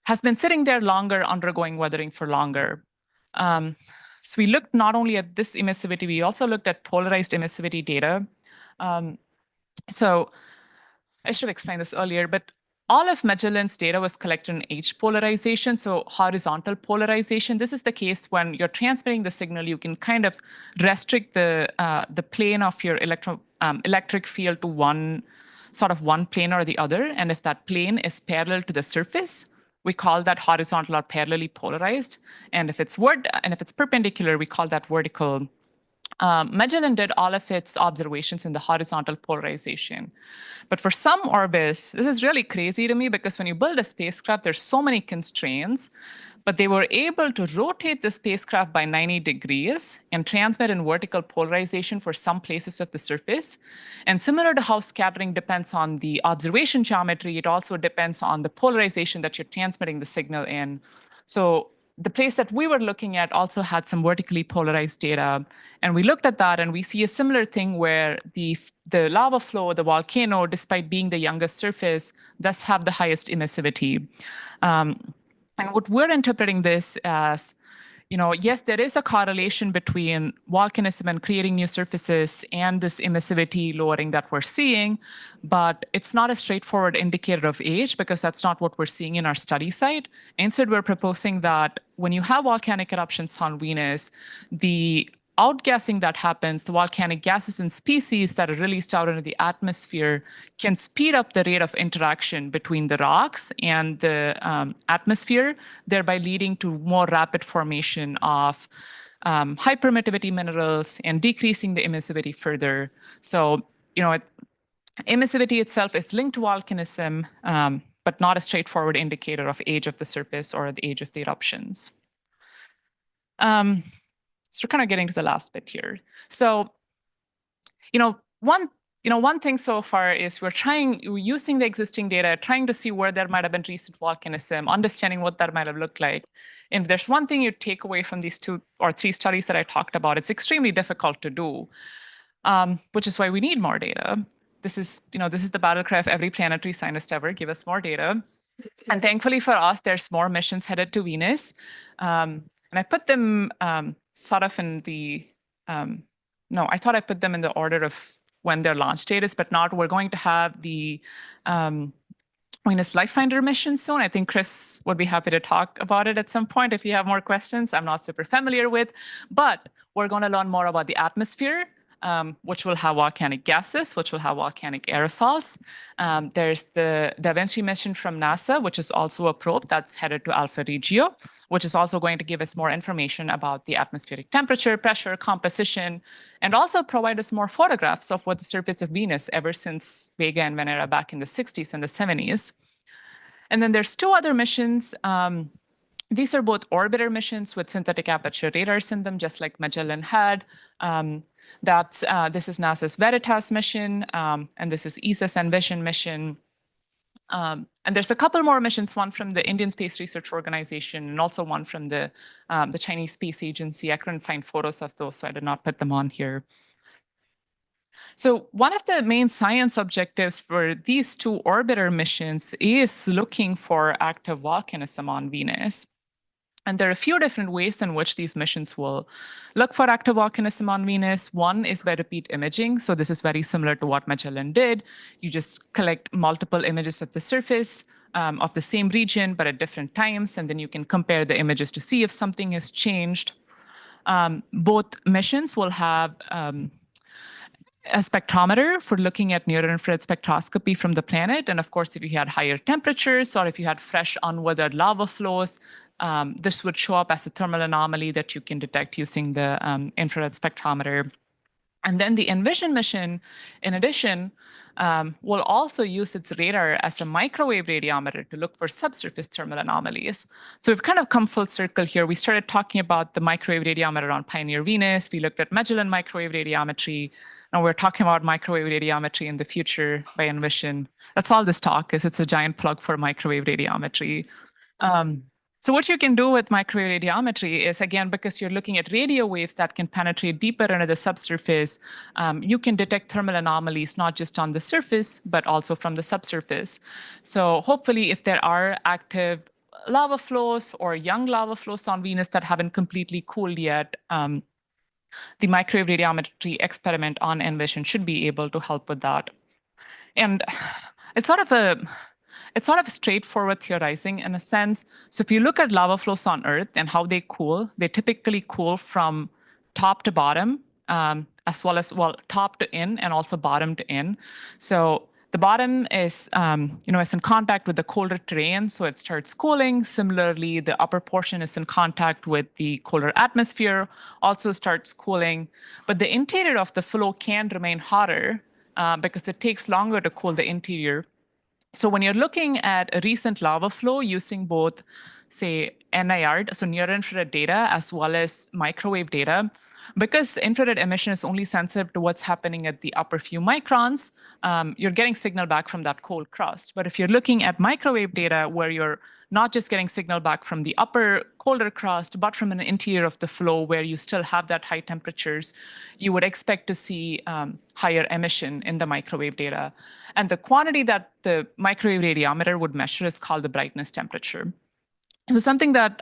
has been sitting there longer, undergoing weathering for longer. So we looked not only at this emissivity, we also looked at polarized emissivity data. So I should have explained this earlier, but all of Magellan's data was collected in H polarization, so horizontal polarization. This is the case when you're transmitting the signal, you can kind of restrict the plane of your electric field to one plane or the other. And if that plane is parallel to the surface, we call that horizontal or parallelly polarized. And if it's perpendicular, we call that vertical. Magellan did all of its observations in the horizontal polarization. But for some orbits, this is really crazy to me because when you build a spacecraft, there's so many constraints, but they were able to rotate the spacecraft by 90 degrees and transmit in vertical polarization for some places of the surface. And similar to how scattering depends on the observation geometry, it also depends on the polarization that you're transmitting the signal in. So the place that we were looking at also had some vertically polarized data. And we looked at that and we see a similar thing where the lava flow, the volcano, despite being the youngest surface, does have the highest emissivity. And what we're interpreting this as, yes, there is a correlation between volcanism and creating new surfaces and this emissivity lowering that we're seeing, but it's not a straightforward indicator of age because that's not what we're seeing in our study site. Instead, we're proposing that when you have volcanic eruptions on Venus, the outgassing that happens, the volcanic gases and species that are released out into the atmosphere can speed up the rate of interaction between the rocks and the atmosphere, thereby leading to more rapid formation of high permittivity minerals and decreasing the emissivity further. So, emissivity itself is linked to volcanism, but not a straightforward indicator of age of the surface or the age of the eruptions. So we're kind of getting to the last bit here. So, one thing so far is we're using the existing data, trying to see where there might have been recent volcanism, understanding what that might have looked like. And if there's one thing you take away from these 2 or 3 studies that I talked about, it's extremely difficult to do, which is why we need more data. This is the battle cry of every planetary scientist ever: give us more data. And thankfully for us, there's more missions headed to Venus. And I put them sort of in the, no, I thought I put them in the order of when their launch date is, but not. We're going to have the Venus Lifefinder mission soon. I think Chris would be happy to talk about it at some point if you have more questions. I'm not super familiar with, but we're going to learn more about the atmosphere. which will have volcanic gases, which will have volcanic aerosols. There's the Da Vinci mission from NASA, which is also a probe that's headed to Alpha Regio, which is also going to give us more information about the atmospheric temperature, pressure, composition, and also provide us more photographs of what the surface of Venus ever since Vega and Venera back in the 60s and the 70s. And then there's two other missions. These are both orbiter missions with synthetic aperture radars in them, just like Magellan had. This is NASA's Veritas mission, and this is ESA's Envision mission. And there's a couple more missions, one from the Indian Space Research Organization and also one from the Chinese Space Agency. I couldn't find photos of those, so I did not put them on here. So one of the main science objectives for these two orbiter missions is looking for active volcanism on Venus. And there are a few different ways in which these missions will look for active volcanism on Venus. One is by repeat imaging. So this is very similar to what Magellan did. You just collect multiple images of the surface of the same region, but at different times. And then you can compare the images to see if something has changed. Both missions will have a spectrometer for looking at near-infrared spectroscopy from the planet. And of course, if you had higher temperatures or if you had fresh unweathered lava flows, this would show up as a thermal anomaly that you can detect using the infrared spectrometer. And then the Envision mission, in addition, will also use its radar as a microwave radiometer to look for subsurface thermal anomalies. So we've kind of come full circle here. We started talking about the microwave radiometer on Pioneer Venus. We looked at Magellan microwave radiometry. Now we're talking about microwave radiometry in the future by Envision. That's all this talk is. It's a giant plug for microwave radiometry. So what you can do with microwave radiometry is, again, because you're looking at radio waves that can penetrate deeper into the subsurface, you can detect thermal anomalies not just on the surface, but also from the subsurface. So hopefully, if there are active lava flows or young lava flows on Venus that haven't completely cooled yet, the microwave radiometry experiment on Envision should be able to help with that. And it's sort of a straightforward theorizing in a sense. So if you look at lava flows on Earth and how they cool, they typically cool from top to bottom, as well as, well, top to in and also bottom to in. So the bottom is, is in contact with the colder terrain, so it starts cooling. Similarly, the upper portion is in contact with the colder atmosphere, also starts cooling. But the interior of the flow can remain hotter because it takes longer to cool the interior. So when you're looking at a recent lava flow using both, say, NIR, so near-infrared data, as well as microwave data, because infrared emission is only sensitive to what's happening at the upper few microns, you're getting signal back from that cold crust. But if you're looking at microwave data where you're not just getting signal back from the upper colder crust, but from an interior of the flow where you still have that high temperatures, you would expect to see higher emission in the microwave data. And the quantity that the microwave radiometer would measure is called the brightness temperature. So something that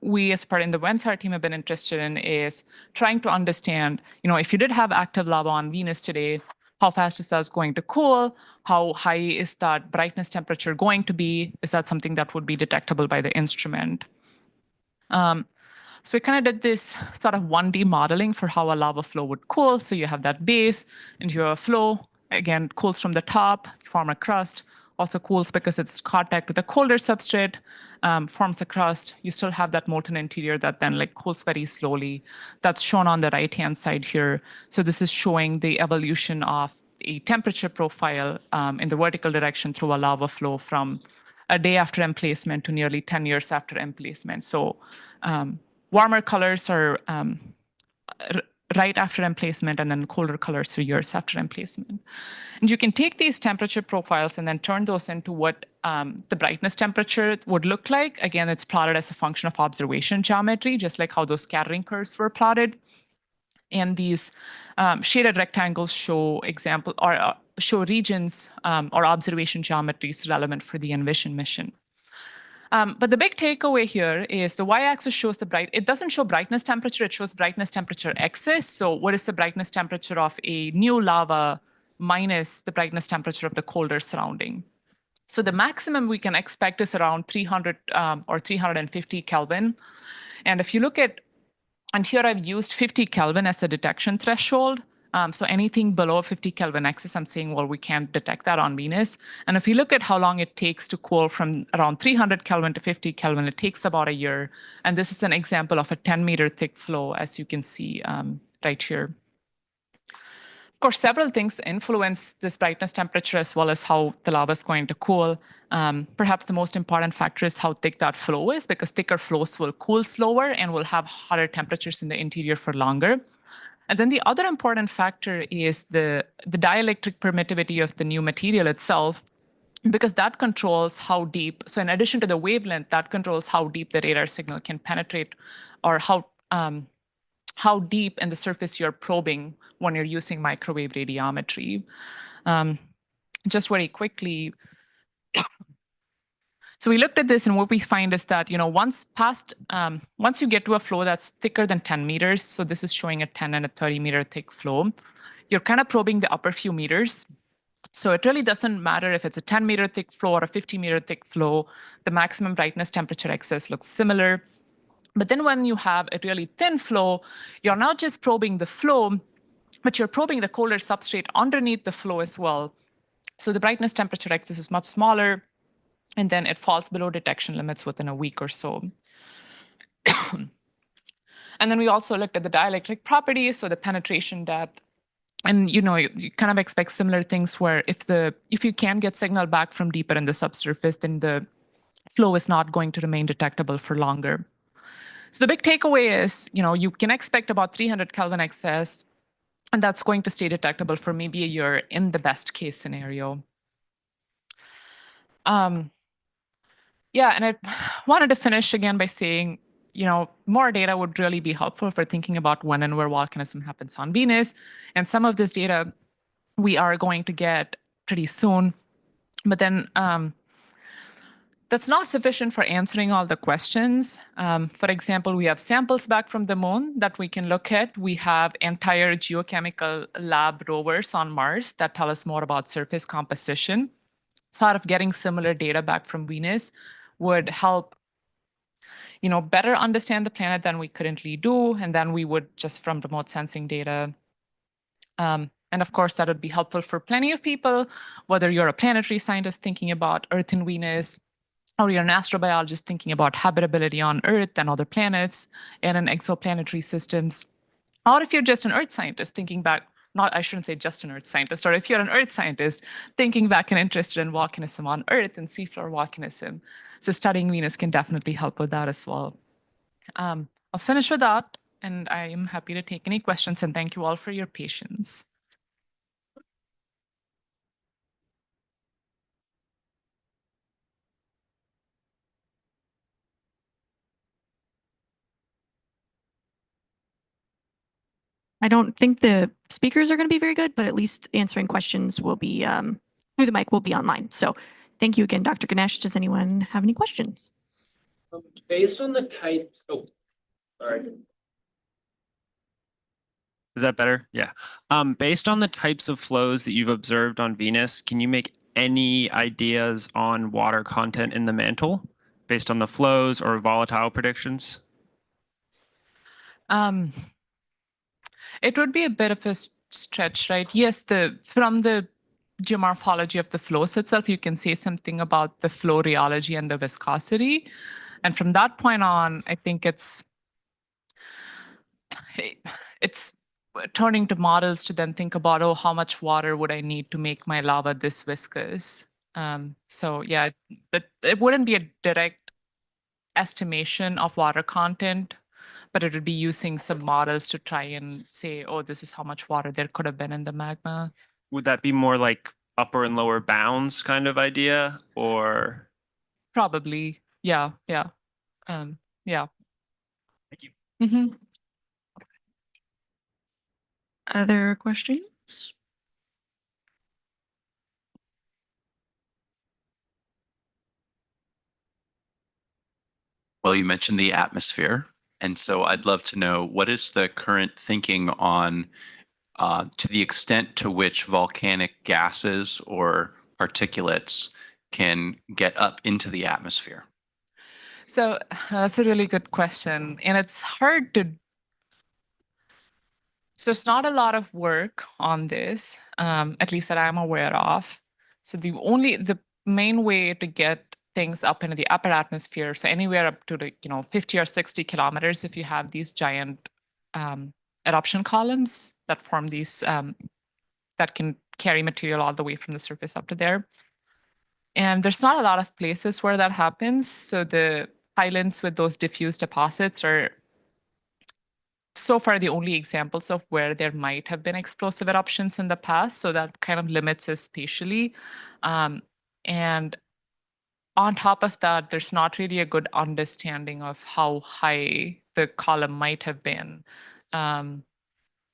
we as part in the VENSAR team have been interested in is trying to understand, if you did have active lava on Venus today, how fast is that going to cool? How high is that brightness temperature going to be? Is that something that would be detectable by the instrument? So we kind of did this sort of 1D modeling for how a lava flow would cool. So you have that base and you have a flow, again, cools from the top, form a crust, also cools because it's contact with a colder substrate, forms a crust. You still have that molten interior that then cools very slowly. That's shown on the right-hand side here. So this is showing the evolution of a temperature profile in the vertical direction through a lava flow from a day after emplacement to nearly 10 years after emplacement. So warmer colors are right after emplacement, and then colder colors are years after emplacement. And you can take these temperature profiles and then turn those into what the brightness temperature would look like. Again, it's plotted as a function of observation geometry, just like how those scattering curves were plotted. And these shaded rectangles show show regions or observation geometries relevant for the Envision mission. But the big takeaway here is the y-axis shows it doesn't show brightness temperature, it shows brightness temperature excess. So what is the brightness temperature of a new lava minus the brightness temperature of the colder surrounding? So the maximum we can expect is around 300 or 350 Kelvin. And if you look at, and here I've used 50 Kelvin as a detection threshold. So anything below 50 Kelvin excess, I'm saying, well, we can't detect that on Venus. And if you look at how long it takes to cool from around 300 Kelvin to 50 Kelvin, it takes about a year. And this is an example of a 10-meter thick flow, as you can see right here. Of course, several things influence this brightness temperature as well as how the lava is going to cool. Perhaps the most important factor is how thick that flow is, because thicker flows will cool slower and will have hotter temperatures in the interior for longer. And then the other important factor is the dielectric permittivity of the new material itself, because that controls how deep. So in addition to the wavelength, that controls how deep the radar signal can penetrate, or how deep in the surface you're probing when you're using microwave radiometry. Just very quickly, so we looked at this, and what we find is that, once you get to a flow that's thicker than 10 meters, so this is showing a 10 and a 30-meter thick flow, you're kind of probing the upper few meters. So it really doesn't matter if it's a 10-meter thick flow or a 50-meter thick flow. The maximum brightness temperature excess looks similar. But then when you have a really thin flow, you're not just probing the flow, but you're probing the colder substrate underneath the flow as well. So the brightness temperature excess is much smaller, and then it falls below detection limits within a week or so. And then we also looked at the dielectric properties, so the penetration depth. And you kind of expect similar things where if you can get signal back from deeper in the subsurface, then the flow is not going to remain detectable for longer. So the big takeaway is, you can expect about 300 Kelvin excess, and that's going to stay detectable for maybe a year in the best case scenario. Yeah, and I wanted to finish again by saying, more data would really be helpful for thinking about when and where volcanism happens on Venus. And some of this data we are going to get pretty soon. But then that's not sufficient for answering all the questions. For example, we have samples back from the moon that we can look at. We have entire geochemical lab rovers on Mars that tell us more about surface composition. Sort of getting similar data back from Venus would help better understand the planet than we currently do. And then we would just from remote sensing data. And of course, that would be helpful for plenty of people, whether you're a planetary scientist thinking about Earth and Venus, or you're an astrobiologist thinking about habitability on Earth and other planets and in exoplanetary systems. Or if you're just an Earth scientist thinking back, I shouldn't say just an Earth scientist, or if you're an Earth scientist thinking back and interested in volcanism on Earth and seafloor volcanism. So studying Venus can definitely help with that as well. I'll finish with that, and I am happy to take any questions, and thank you all for your patience. I don't think the speakers are going to be very good, but at least answering questions will be through the mic will be online. So thank you again, Dr. Ganesh. Does anyone have any questions? Based on the type, sorry. Is that better? Yeah. Based on the types of flows that you've observed on Venus, can you make any ideas on water content in the mantle based on the flows or volatile predictions? It would be a bit of a stretch, right? Yes, from the geomorphology of the flows itself, you can say something about the flow rheology and the viscosity. And from that point on, I think it's turning to models to then think about, oh, how much water would I need to make my lava this viscous? So yeah, but it wouldn't be a direct estimation of water content, but it would be using some models to try and say, oh, this is how much water there could have been in the magma. Would that be more like upper and lower bounds kind of idea, or? Probably, yeah. Yeah. Thank you. Mm-hmm. Other questions? Well, you mentioned the atmosphere. And so I'd love to know, what is the current thinking on to the extent to which volcanic gases or particulates can get up into the atmosphere? So that's a really good question. And it's hard to So it's not a lot of work on this, at least that I'm aware of. So the main way to get things up into the upper atmosphere, so anywhere up to the 50 or 60 kilometers, if you have these giant eruption columns that form these that can carry material all the way from the surface up to there. And there's not a lot of places where that happens. So the islands with those diffuse deposits are so far the only examples of where there might have been explosive eruptions in the past. So that kind of limits us spatially. And on top of that, there's not really a good understanding of how high the column might have been.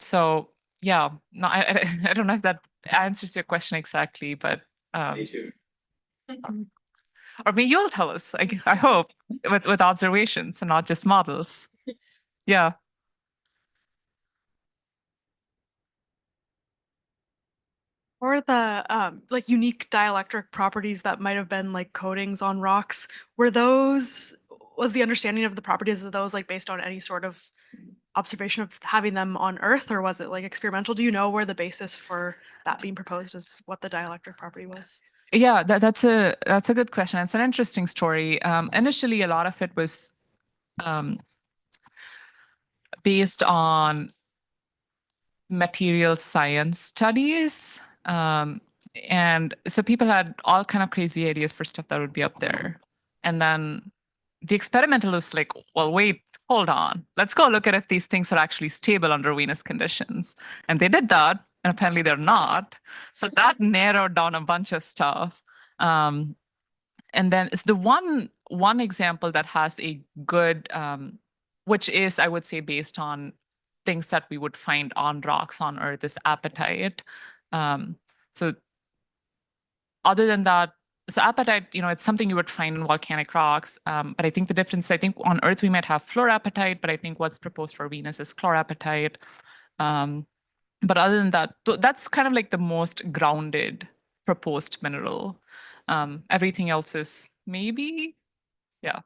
So yeah, no, I don't know if that answers your question exactly, but or maybe you'll tell us. I hope with observations and not just models. Yeah. Or the like unique dielectric properties that might have been like coatings on rocks, was the understanding of the properties of those like based on any sort of observation of having them on Earth, or was it like experimental? Do you know where the basis for that being proposed is, what the dielectric property was? Yeah, that's a good question. It's an interesting story. Initially, a lot of it was based on material science studies. And so people had all kind of crazy ideas for stuff that would be up there. And then the experimental was like, well, wait, hold on. Let's go look at if these things are actually stable under Venus conditions. And they did that, and apparently they're not. So that narrowed down a bunch of stuff. And then it's the one example that has a good, which is, I would say, based on things that we would find on rocks on Earth, is apatite. So other than that, so apatite, it's something you would find in volcanic rocks. But I think the difference, I think on Earth we might have fluorapatite, but I think what's proposed for Venus is chlorapatite. But other than that, that's kind of like the most grounded proposed mineral. Everything else is maybe, yeah.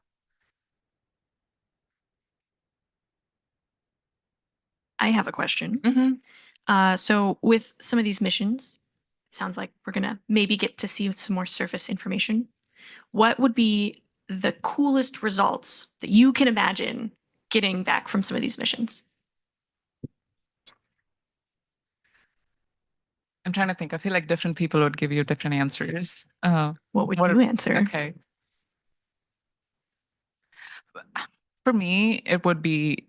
I have a question. Mm-hmm. So with some of these missions, it sounds like we're gonna maybe get to see some more surface information. What would be the coolest results that you can imagine getting back from some of these missions? I'm trying to think. I feel like different people would give you different answers. What would you answer? Okay. For me, it would be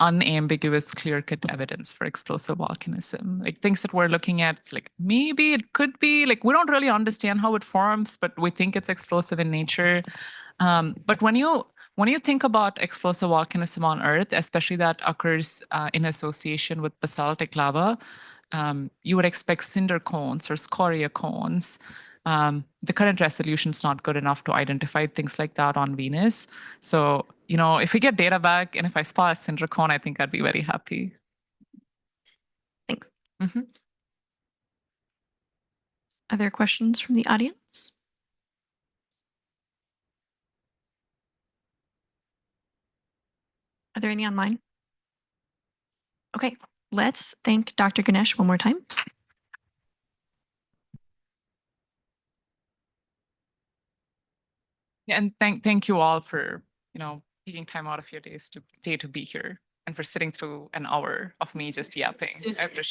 unambiguous, clear-cut evidence for explosive volcanism. Like things that we're looking at, it's like maybe it could be, like we don't really understand how it forms, but we think it's explosive in nature. But when you think about explosive volcanism on Earth, especially that occurs in association with basaltic lava, you would expect cinder cones or scoria cones. The current resolution is not good enough to identify things like that on Venus. So, if we get data back and if I spot a cinder cone, I think I'd be very happy. Thanks. Mm-hmm. Are there questions from the audience? Are there any online? Okay, let's thank Dr. Ganesh one more time. Yeah, and thank you all for, taking time out of your day to be here and for sitting through an hour of me just yapping. I appreciate it.